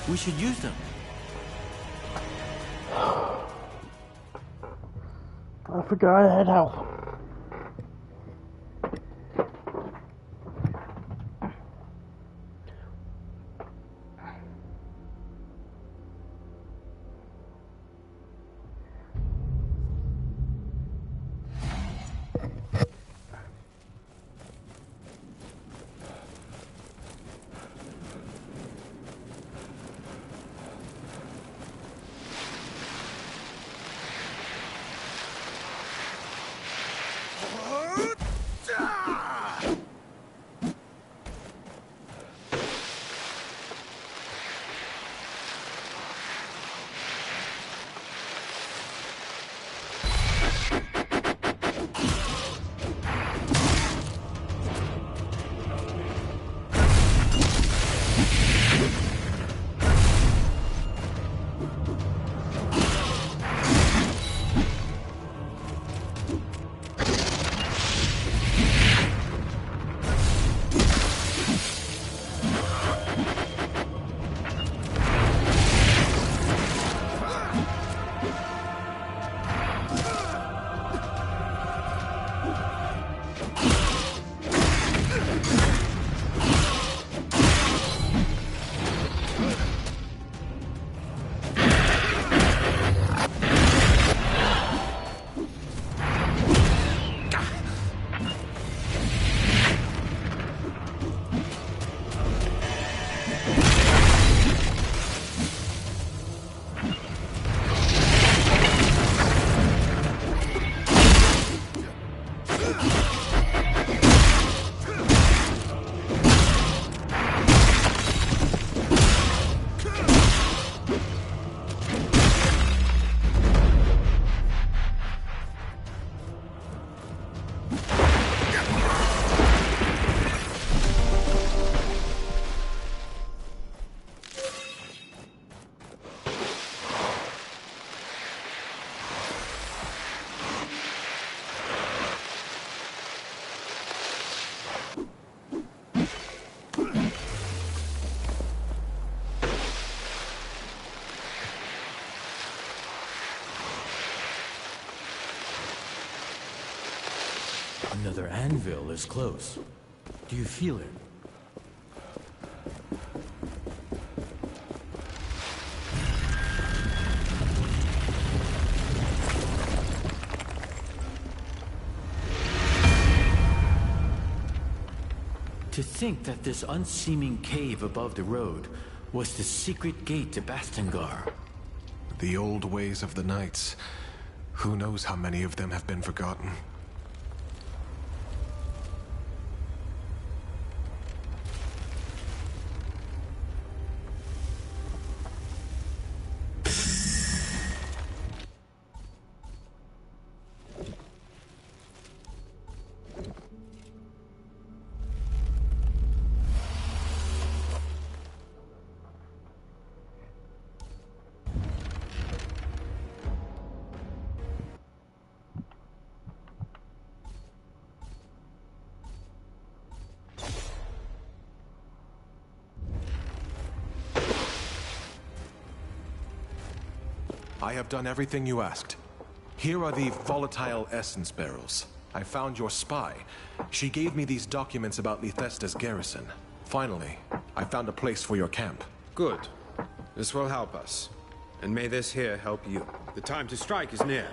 We should use them. I forgot I had help. Another anvil is close. Do you feel it? To think that this unseeming cave above the road was the secret gate to Bastengar. The old ways of the Knights. Who knows how many of them have been forgotten? I have done everything you asked. Here are the volatile essence barrels. I found your spy. She gave me these documents about Lethesta's garrison. Finally, I found a place for your camp. Good. This will help us. And may this here help you. The time to strike is near.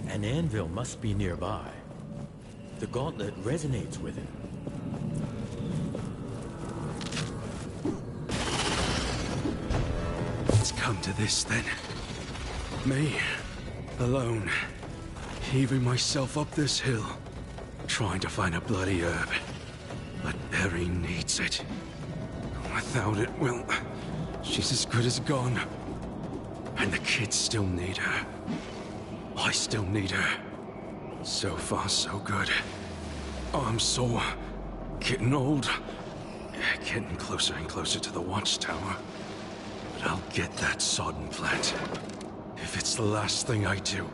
An anvil must be nearby. The gauntlet resonates with it. It's come to this, then. Me, alone, heaving myself up this hill, trying to find a bloody herb. But Erin needs it. Without it, well, she's as good as gone. And the kids still need her. I still need her. So far, so good. I'm sore. Getting old. Getting closer and closer to the watchtower. But I'll get that sodden plant. If it's the last thing I do.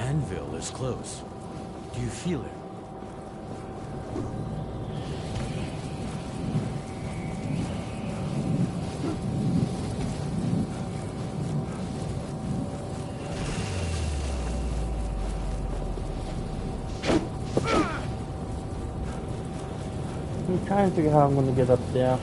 anvil is close. Do you feel it? I'm trying to figure out how I'm gonna get up there.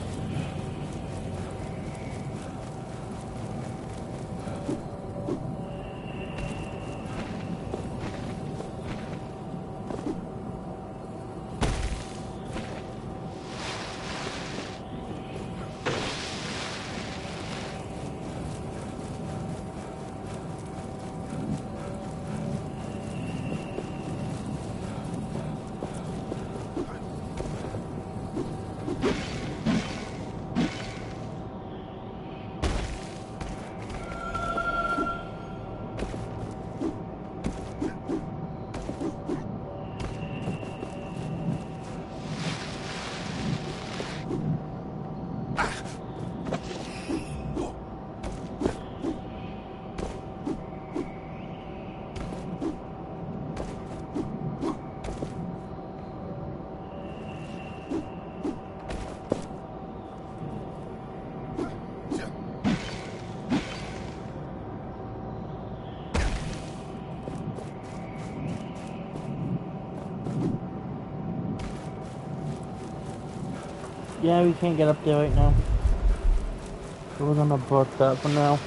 Yeah, we can't get up there right now. So we're gonna abort that for now.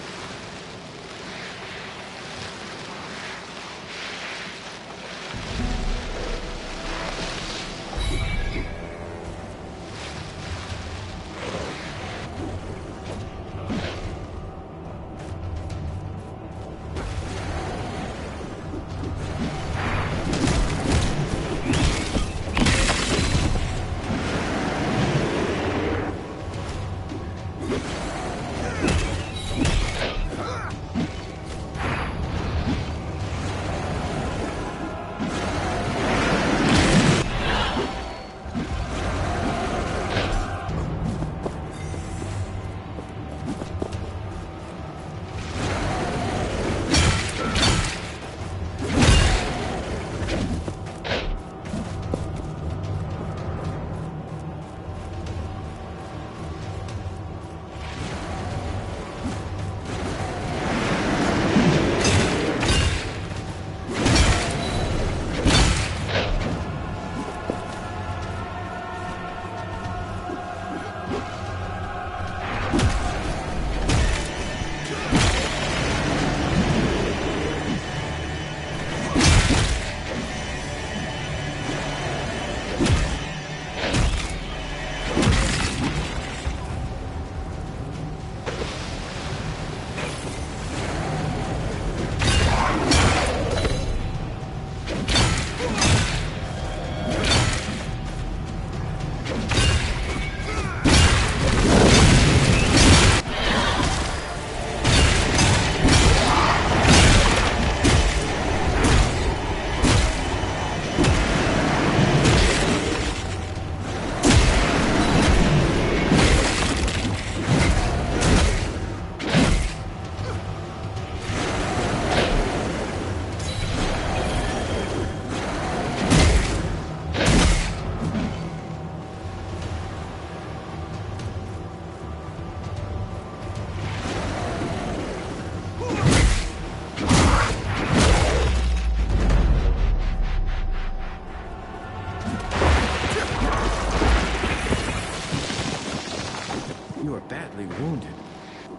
Badly wounded.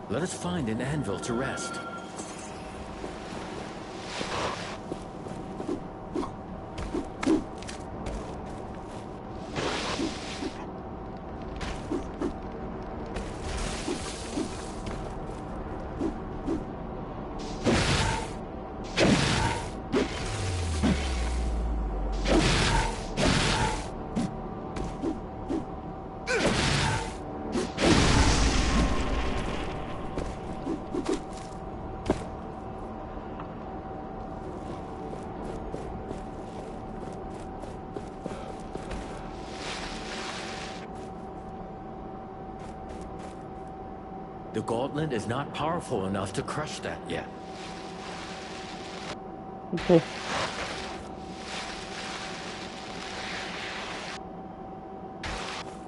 Let us find an anvil to rest. The gauntlet is not powerful enough to crush that yet. Okay.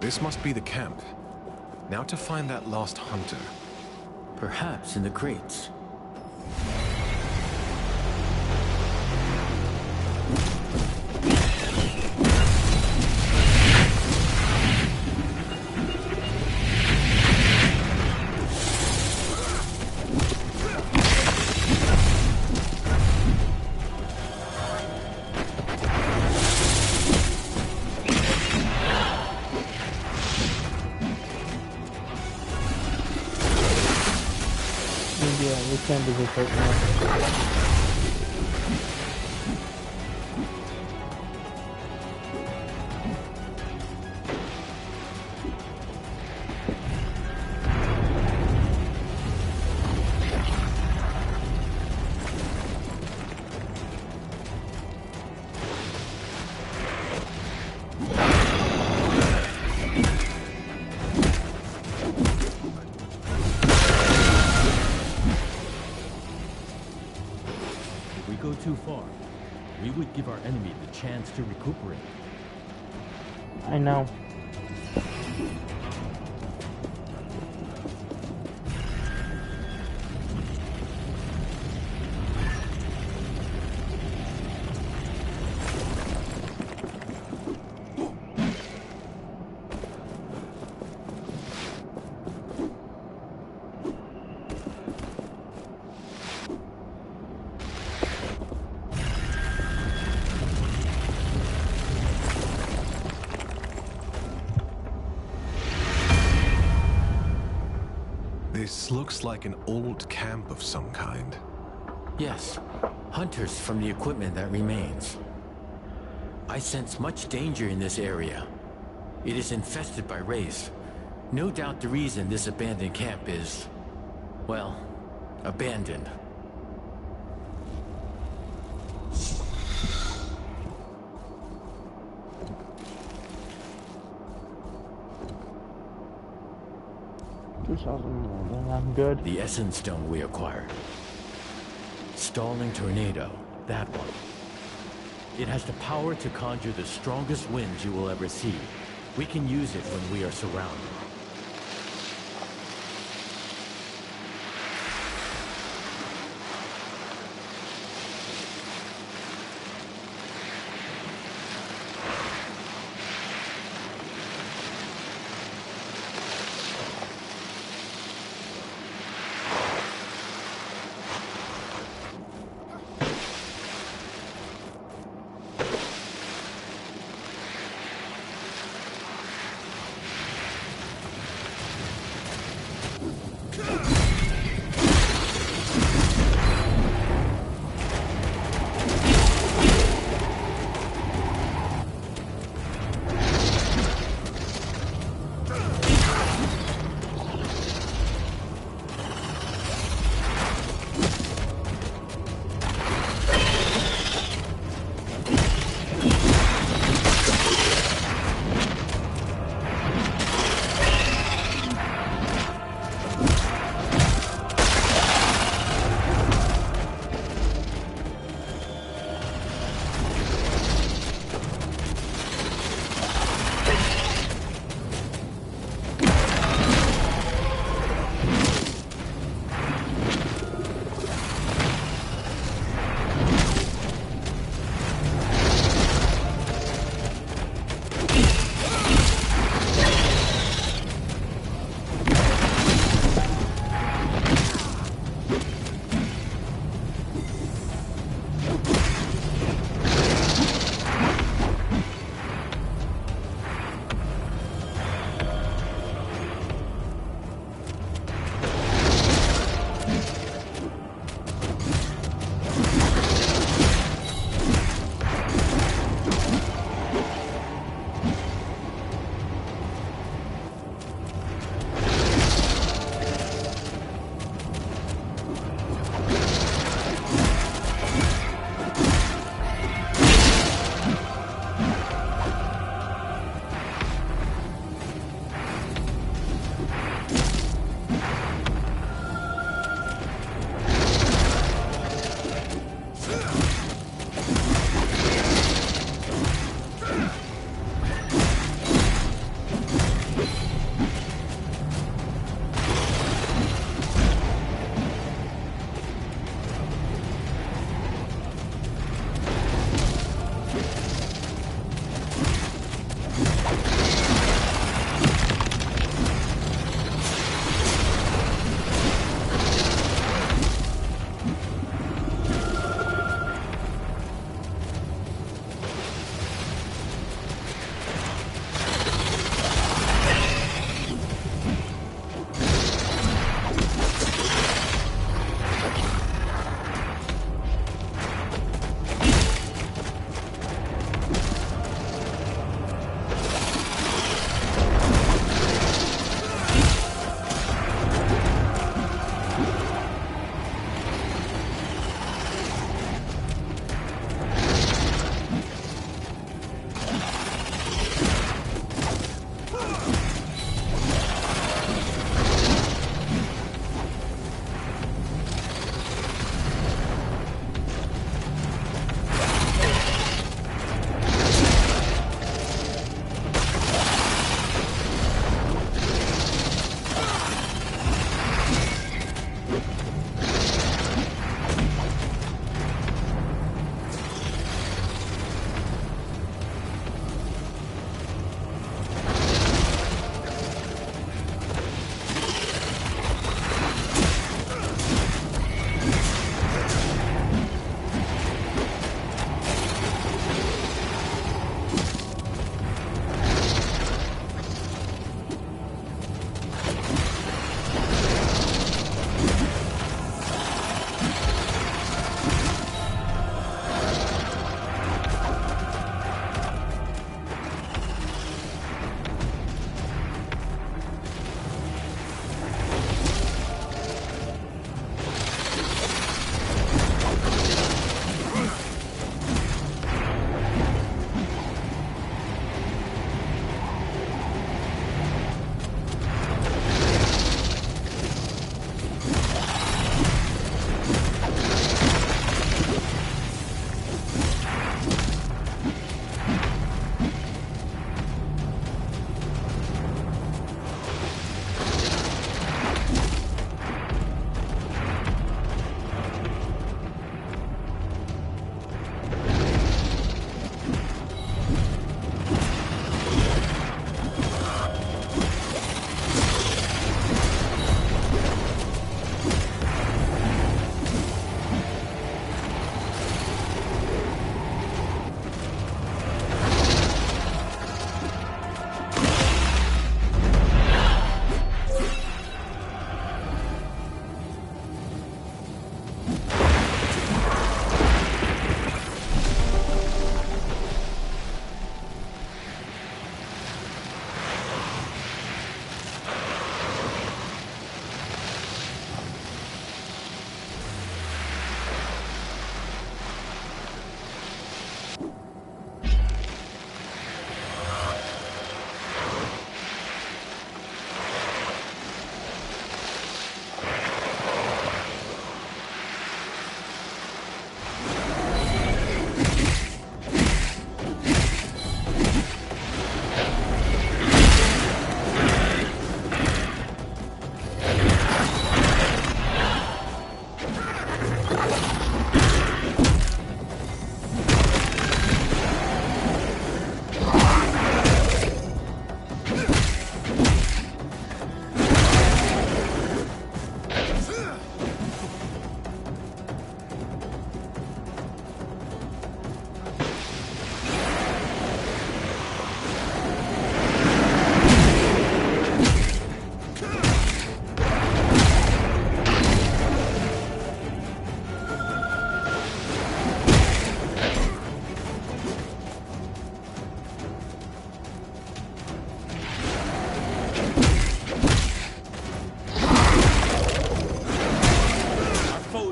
This must be the camp. Now to find that lost hunter. Perhaps in the crates. Yeah, we can't do this right now. Too far, we would give our enemy the chance to recuperate. I know. This looks like an old camp of some kind. Yes, hunters from the equipment that remains. I sense much danger in this area. It is infested by wraiths. No doubt the reason this abandoned camp is, well, abandoned. I'm good. The Essence Stone we acquired. Stalling Tornado, that one. It has the power to conjure the strongest winds you will ever see. We can use it when we are surrounded.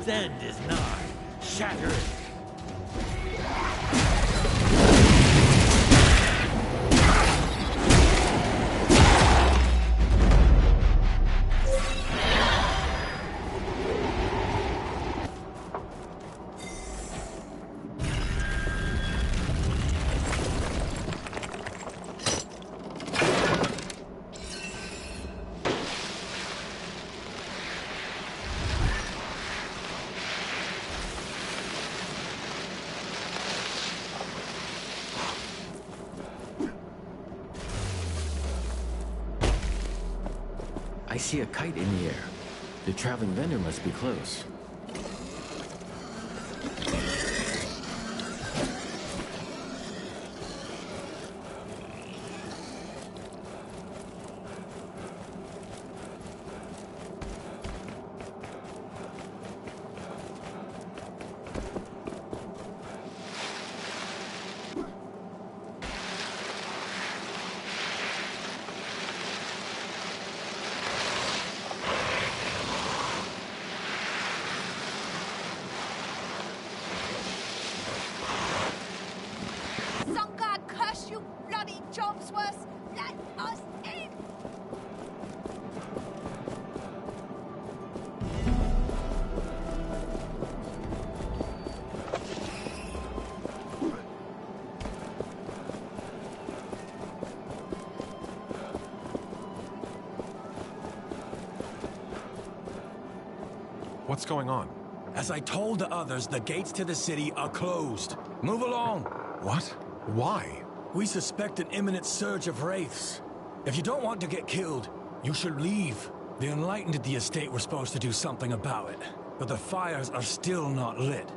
end is nigh. Shatter it. I see a kite in the air. The traveling vendor must be close. What's going on? As I told the others, the gates to the city are closed. Move along. What? Why? We suspect an imminent surge of wraiths. If you don't want to get killed, you should leave. The Enlightened at the estate were supposed to do something about it, but the fires are still not lit.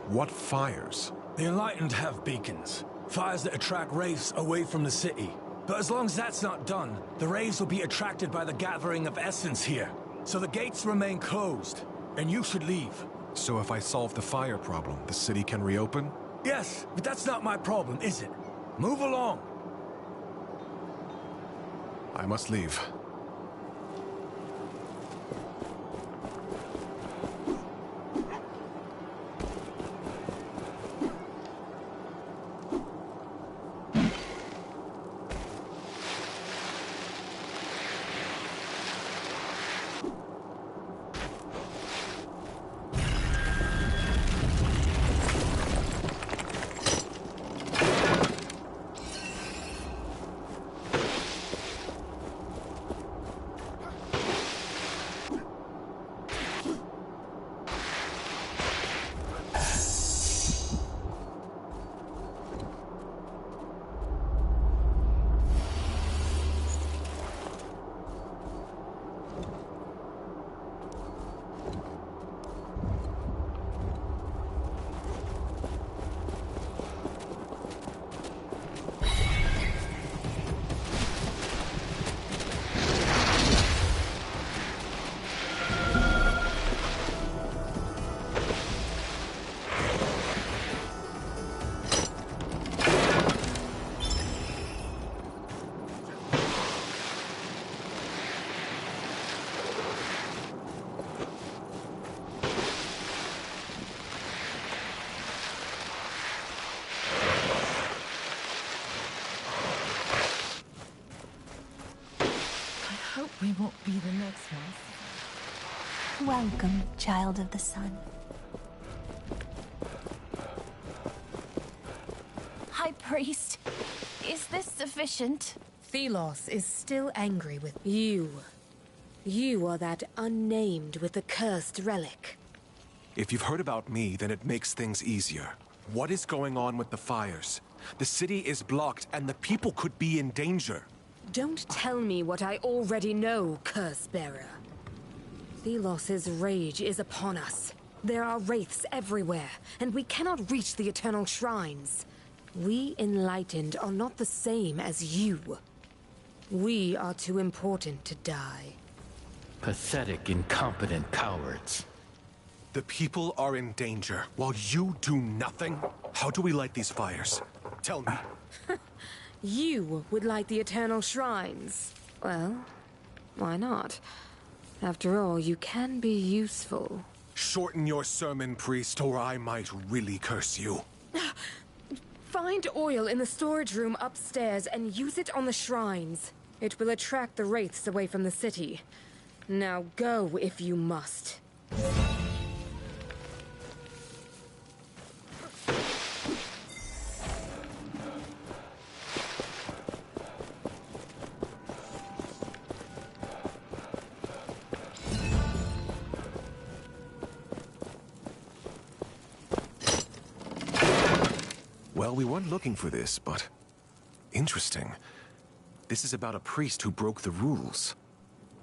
What fires? The Enlightened have beacons. Fires that attract wraiths away from the city. But as long as that's not done, the wraiths will be attracted by the gathering of essence here. So the gates remain closed, and you should leave. So if I solve the fire problem, the city can reopen? Yes, but that's not my problem, is it? Move along. I must leave. We won't be the next ones. Welcome, child of the sun. High Priest, is this sufficient? Thelos is still angry with you. You are that unnamed with the cursed relic. If you've heard about me, then it makes things easier. What is going on with the fires? The city is blocked and the people could be in danger. Don't tell me what I already know, Curse-bearer. Thelos' rage is upon us. There are wraiths everywhere, and we cannot reach the Eternal Shrines. We Enlightened are not the same as you. We are too important to die. Pathetic, incompetent cowards. The people are in danger, while you do nothing? How do we light these fires? Tell me. You would light the Eternal Shrines. Well, why not? After all, you can be useful. Shorten your sermon, priest, or I might really curse you. Find oil in the storage room upstairs and use it on the shrines. It will attract the wraiths away from the city. Now go if you must. Well, we weren't looking for this, but... interesting. This is about a priest who broke the rules.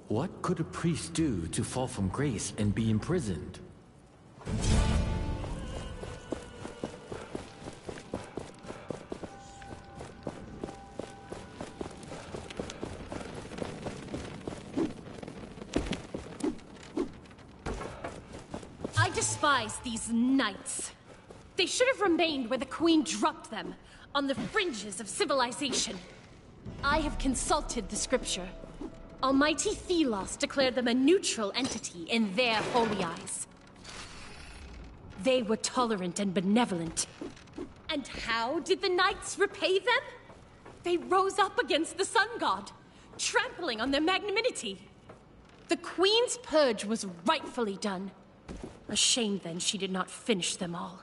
What could a priest do to fall from grace and be imprisoned? I despise these knights. They should have remained where the Queen dropped them, on the fringes of civilization. I have consulted the scripture. Almighty Thelos declared them a neutral entity in their holy eyes. They were tolerant and benevolent. And how did the knights repay them? They rose up against the sun god, trampling on their magnanimity. The Queen's purge was rightfully done. A shame then she did not finish them all.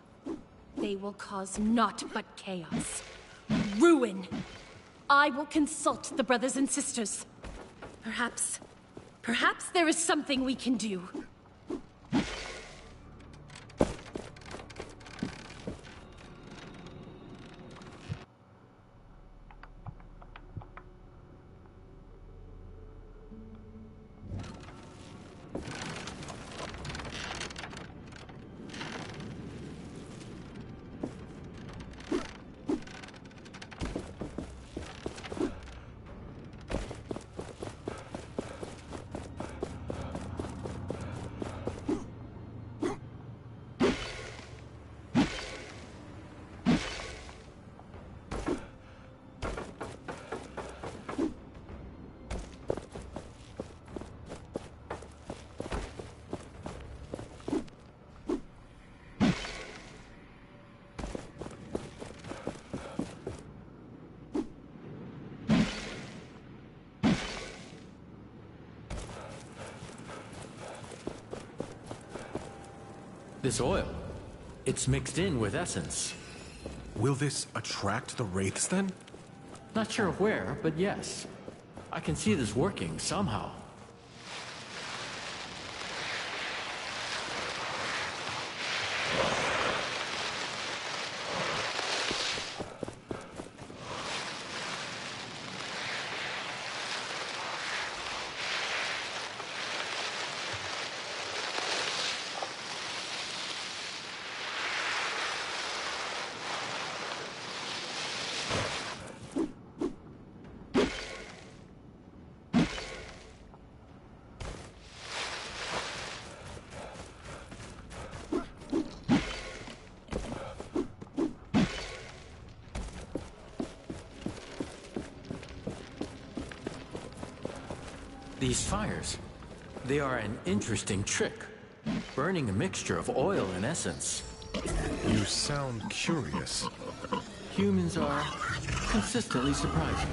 They will cause naught but chaos. Ruin. I will consult the brothers and sisters. Perhaps there is something we can do. This oil, it's mixed in with essence. Will this attract the wraiths then? Not sure where, but yes. I can see this working somehow. These fires, they are an interesting trick. Burning a mixture of oil and essence. You sound curious. Humans are consistently surprising.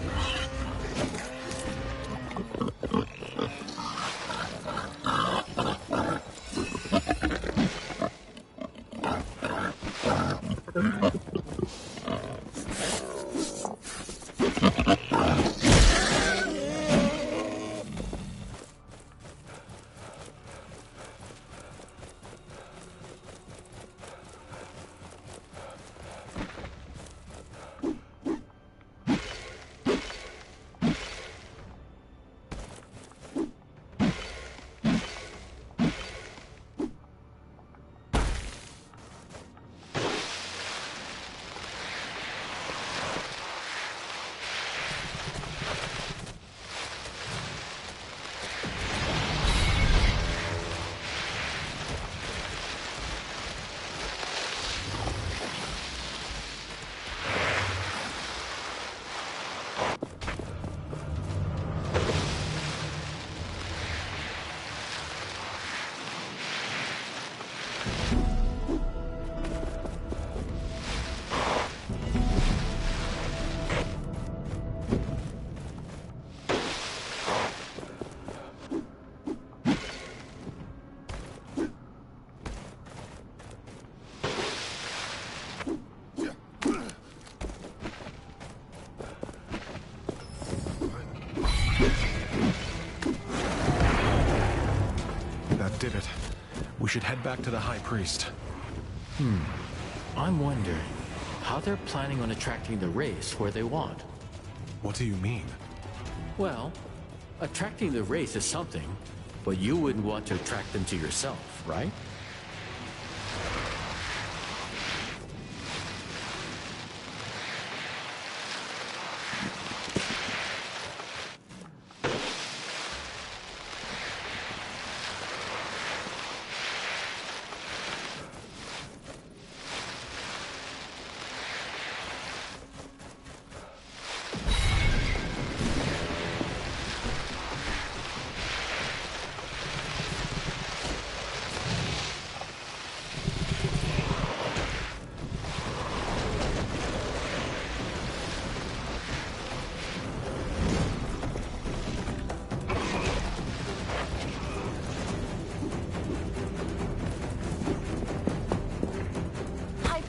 that did it. We should head back to the High Priest. I'm wondering how they're planning on attracting the Wraiths where they want. What do you mean? Well, attracting the Wraith is something, but you wouldn't want to attract them to yourself, right?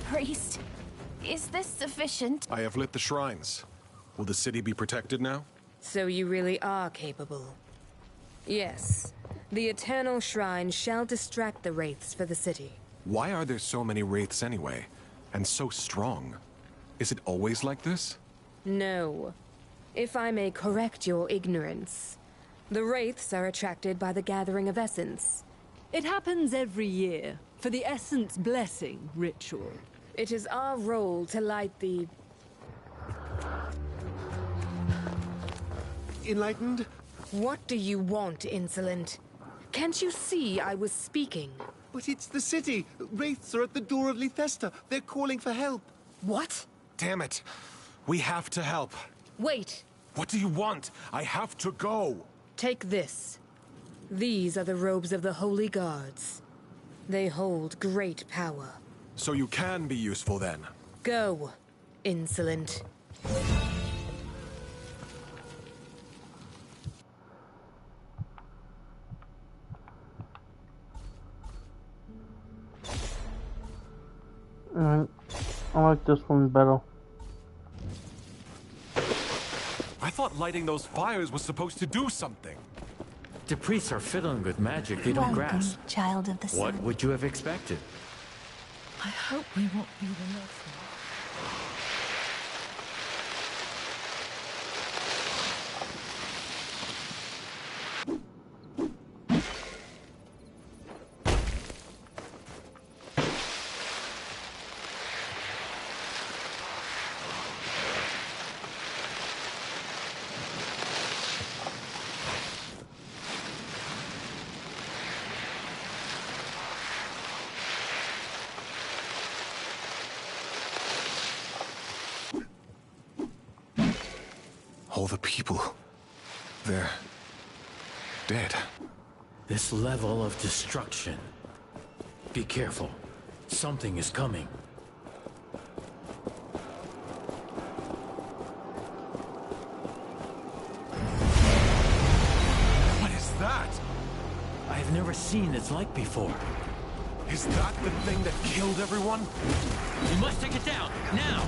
Priest, is this sufficient? I have lit the shrines. Will the city be protected now? So you really are capable. Yes. The Eternal Shrine shall distract the Wraiths for the city. Why are there so many Wraiths anyway? And so strong? Is it always like this? No. If I may correct your ignorance, the Wraiths are attracted by the Gathering of Essence. It happens every year, for the Essence Blessing ritual. It is our role to light the... Enlightened? What do you want, insolent? Can't you see I was speaking? But it's the city. Wraiths are at the door of Lethesta. They're calling for help. What? Damn it. We have to help. Wait. What do you want? I have to go. Take this. These are the robes of the Holy Guards. They hold great power. So you can be useful then. Go, insolent. Alright. I like this one better. I thought lighting those fires was supposed to do something. The priests are fiddling with magic they don't grasp. Child of the Sun. What would you have expected? I hope we won't be the next one. All the people. They're dead. This level of destruction. Be careful. Something is coming. What is that? I've never seen its like before. Is that the thing that killed everyone? We must take it down, now!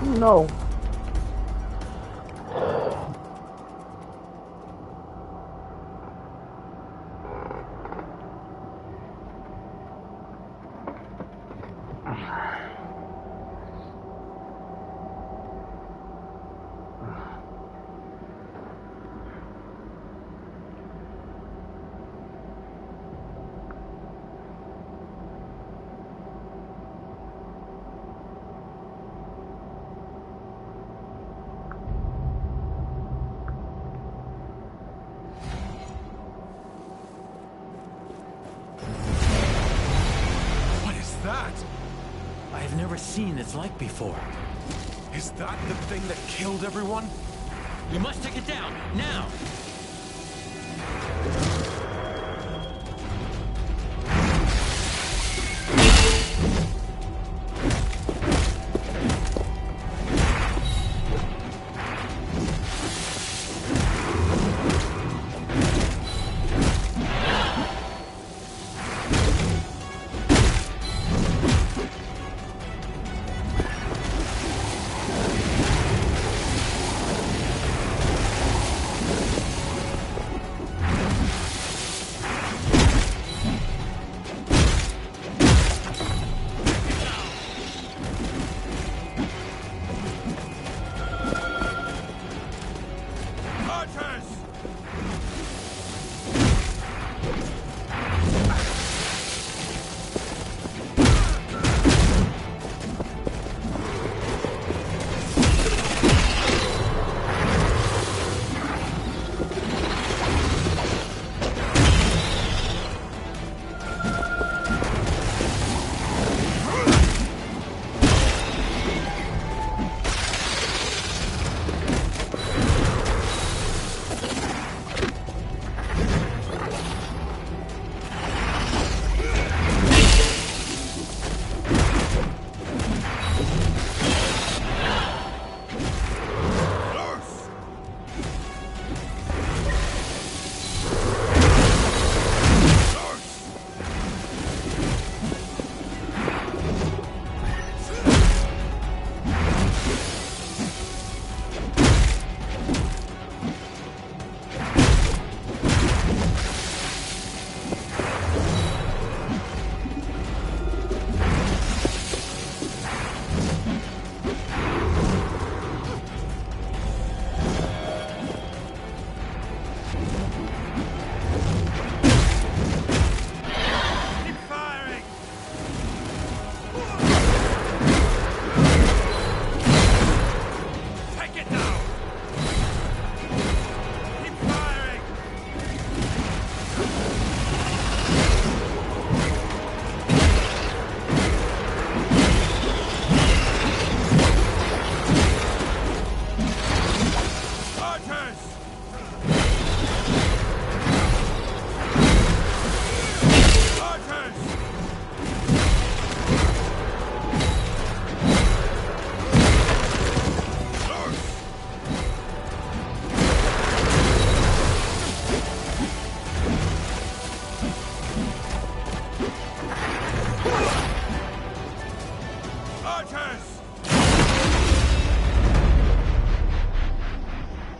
No. I've never seen its like before. Is that the thing that killed everyone? You must take it down, now!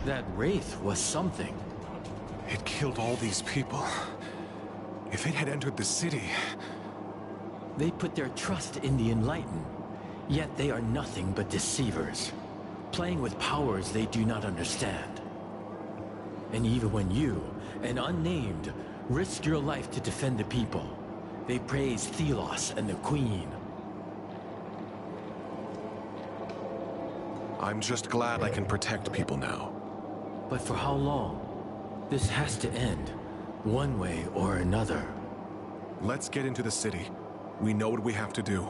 That wraith was something. It killed all these people. If it had entered the city... They put their trust in the Enlightened, yet they are nothing but deceivers, playing with powers they do not understand. And even when you, an unnamed, risk your life to defend the people, they praise Thelos and the Queen. I'm just glad I can protect people now. But for how long? This has to end, one way or another. Let's get into the city. We know what we have to do.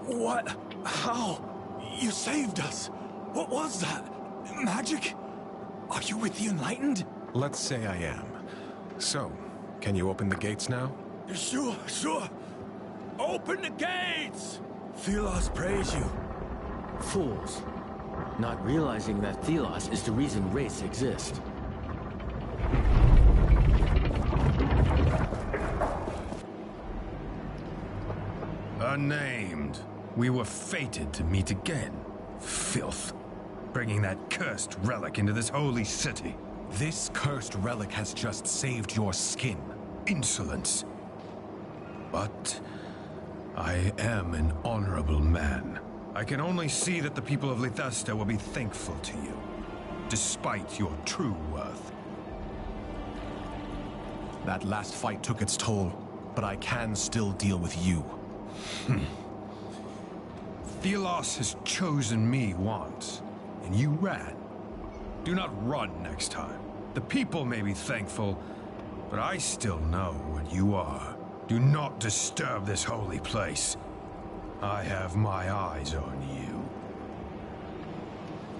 What? How? You saved us. What was that? Magic? Are you with the Enlightened? Let's say I am. So, can you open the gates now? Sure. Open the gates! Thelos praise you. Fools. Not realizing that Thelos is the reason wraiths exist. Unnamed. We were fated to meet again. Filth. Bringing that cursed relic into this holy city. This cursed relic has just saved your skin. Insolence. But I am an honorable man. I can only see that the people of Lithesta will be thankful to you, despite your true worth. That last fight took its toll, but I can still deal with you. Thelos has chosen me once, and you ran. Do not run next time. The people may be thankful, but I still know what you are. Do not disturb this holy place. I have my eyes on you.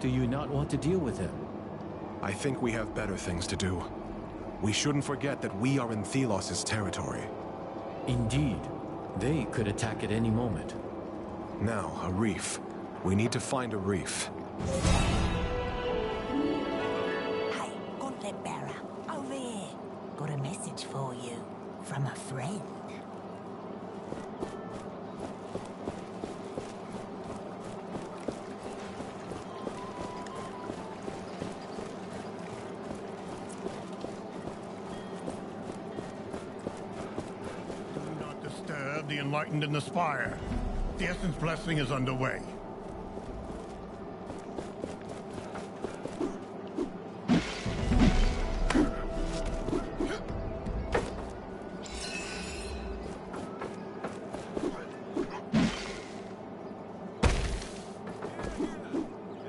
Do you not want to deal with him? I think we have better things to do. We shouldn't forget that we are in Thelos' territory. Indeed. They could attack at any moment. Now, a reef. We need to find a reef. Hey, Gauntlet Bearer, over here. Got a message for you. From a friend. The Enlightened in the Spire. The Essence Blessing is underway.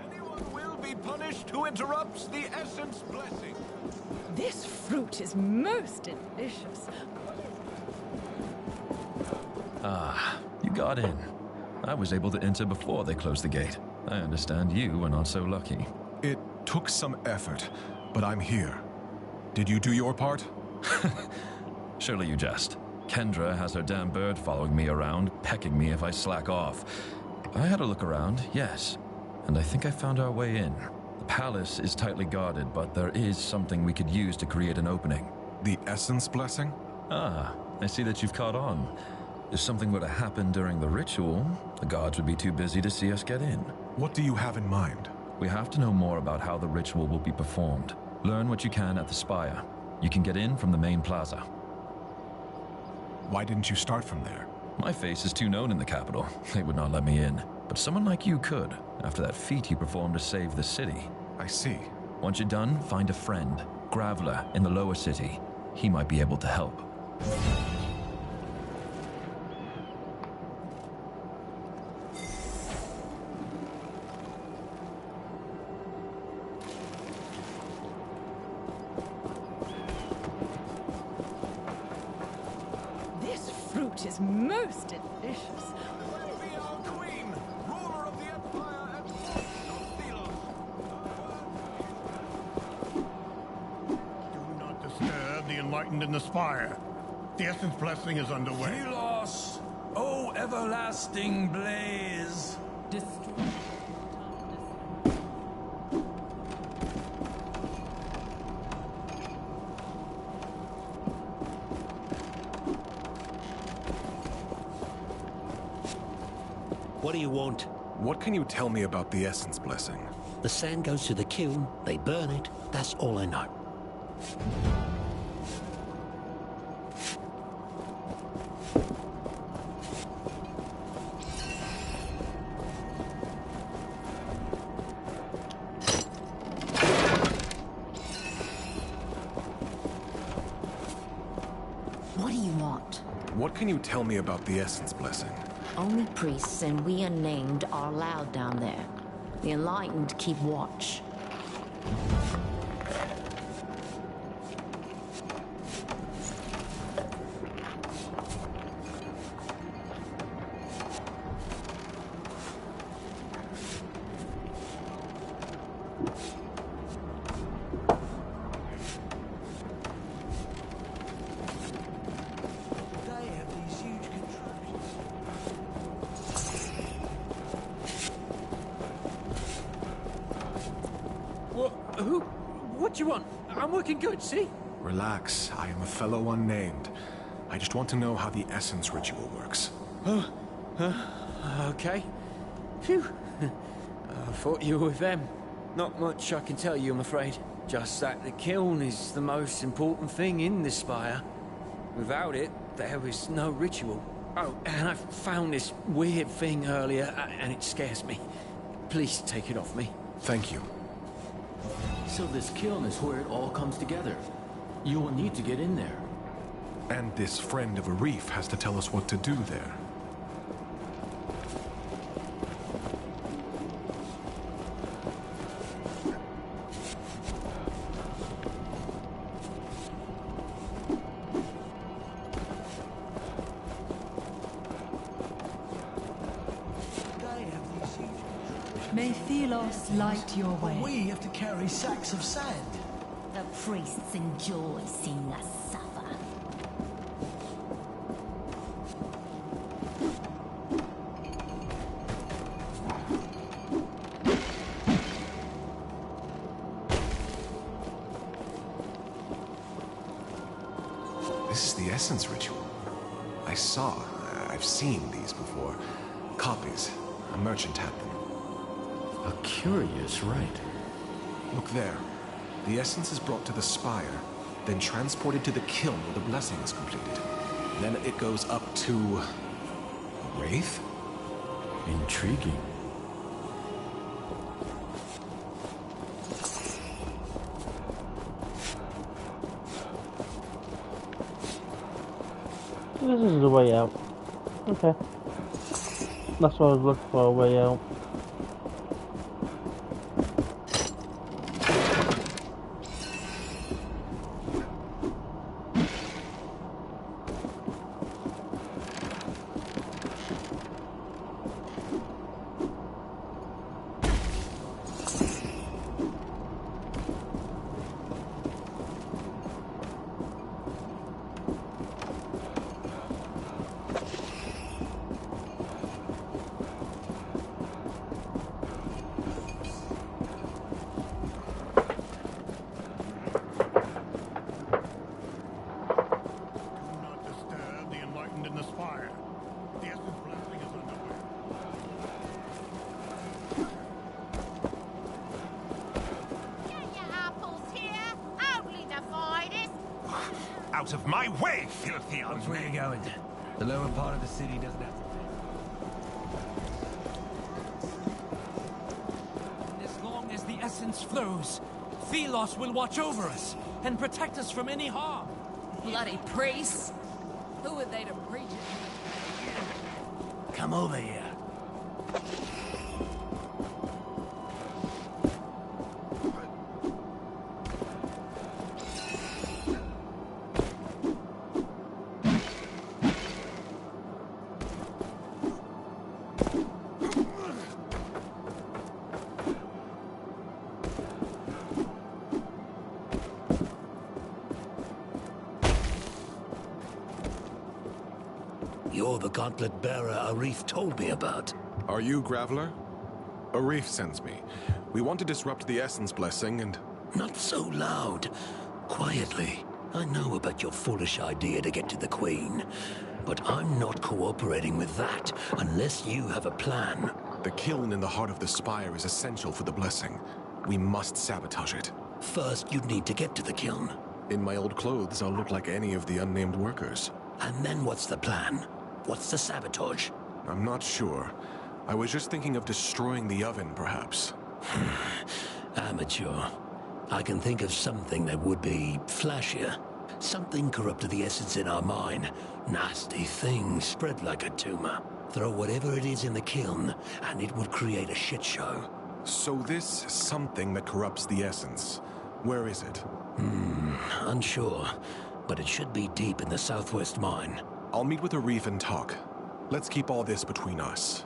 Anyone will be punished who interrupts the Essence Blessing. This fruit is most delicious. Ah, you got in. I was able to enter before they closed the gate. I understand you were not so lucky. It took some effort, but I'm here. Did you do your part? Surely you jest. Kendra has her damn bird following me around, pecking me if I slack off. I had a look around, yes, and I think I found our way in. The palace is tightly guarded, but there is something we could use to create an opening. The Essence Blessing? Ah, I see that you've caught on. If something were to happen during the ritual, the guards would be too busy to see us get in. What do you have in mind? We have to know more about how the ritual will be performed. Learn what you can at the Spire. You can get in from the main plaza. Why didn't you start from there? My face is too known in the capital. They would not let me in. But someone like you could, after that feat you performed to save the city. I see. Once you're done, find a friend, Graveler, in the lower city. He might be able to help. This fruit is most delicious. The Enlightened in the Spire. The Essence Blessing is underway. Thelos, oh everlasting blaze. What do you want? What can you tell me about the Essence Blessing? The sand goes to the kiln, they burn it, that's all I know. What do you want? What can you tell me about the Essence Blessing? Only priests and we unnamed are allowed down there. The Enlightened keep watch. What do you want? I'm working good, see? Relax. I am a fellow unnamed. I just want to know how the Essence Ritual works. Oh, Okay. Phew. I thought you were with them. Not much I can tell you, I'm afraid. Just that the kiln is the most important thing in the spire. Without it, there is no ritual. Oh, and I found this weird thing earlier, and it scares me. Please take it off me. Thank you. So this kiln is where it all comes together. You will need to get in there. And this friend of Arif has to tell us what to do there. May Thelos light your way. But we have to carry sacks of sand. The priests enjoy seeing us suffer. This is the Essence ritual. I've seen these before. Copies. A merchant had them. A curious rite. Look there. The essence is brought to the spire, then transported to the kiln where the blessing is completed. Then it goes up to... a wraith? Intriguing. This is the way out. Okay. That's what I was looking for, a way out. Out of my way, filthy Which way are you going? The lower part of the city doesn't have to... As long as the essence flows, Thelos will watch over us and protect us from any harm. Bloody priests! Who are they to preach it? Come over here. You're the gauntlet bearer Arif told me about. Are you Graveler? Arif sends me. We want to disrupt the Essence blessing and... Not so loud. Quietly. I know about your foolish idea to get to the Queen, but I'm not cooperating with that unless you have a plan. The kiln in the heart of the spire is essential for the blessing. We must sabotage it. First, you'd need to get to the kiln. In my old clothes, I'll look like any of the unnamed workers. And then what's the plan? What's the sabotage? I'm not sure. I was just thinking of destroying the oven, perhaps. Amateur. I can think of something that would be flashier. Something corrupted the essence in our mine. Nasty thing spread like a tumor. Throw whatever it is in the kiln, and it would create a shit show. So this something that corrupts the essence, where is it? Unsure. But it should be deep in the southwest mine. I'll meet with Arif and talk. Let's keep all this between us.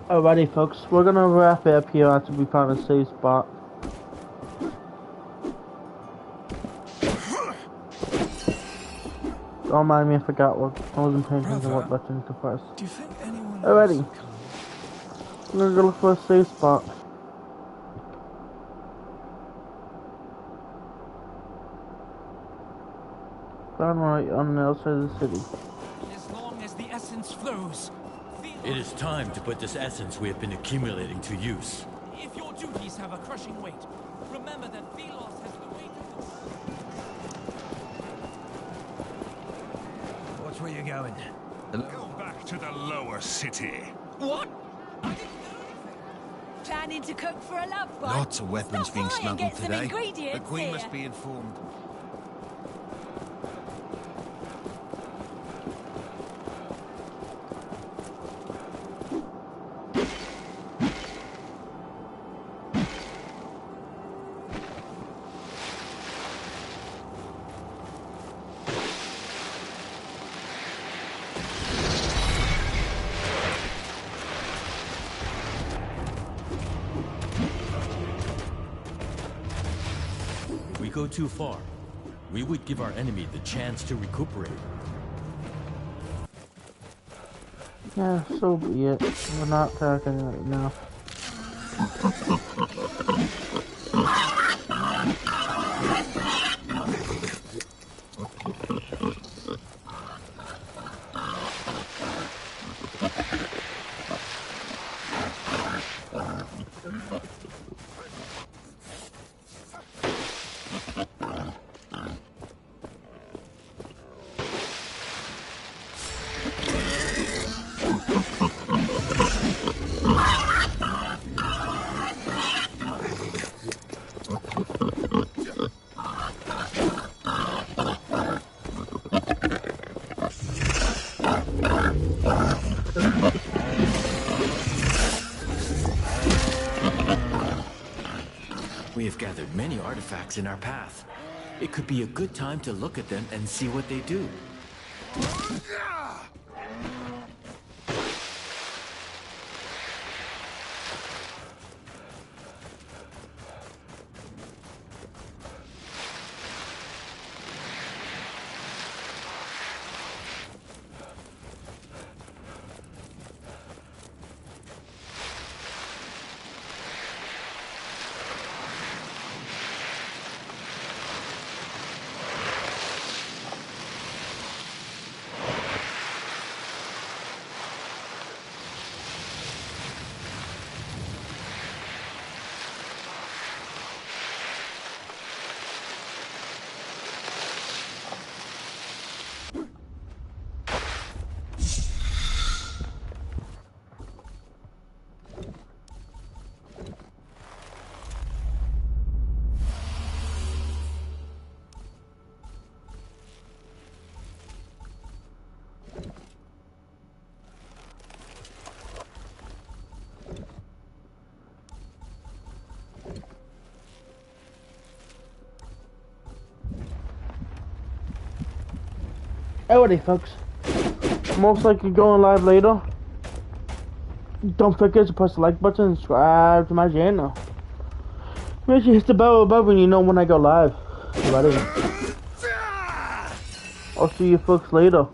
Alrighty folks, we're gonna wrap it up here after we found a safe spot. Don't mind me, I forgot what I wasn't paying attention to what button to press. Do you think anyone Alrighty. I'm gonna go look for a safe spot. Found right on the outside of the city. As long as the essence flows. It is time to put this essence we have been accumulating to use. If your duties have a crushing weight, remember that Thelos has the weight of the... Watch where you're going. Go back to the lower city. What? Planning to cook for a love bite? Lots of weapons being smuggled today. The Queen must be informed. Go too far, we would give our enemy the chance to recuperate. Yeah, so be it. We're not attacking right now. We have gathered many artifacts in our path. It could be a good time to look at them and see what they do. Alrighty, folks. Most likely going live later. Don't forget to press the like button and subscribe to my channel. Make sure you hit the bell above when you know when I go live. Alrighty. I'll see you folks later.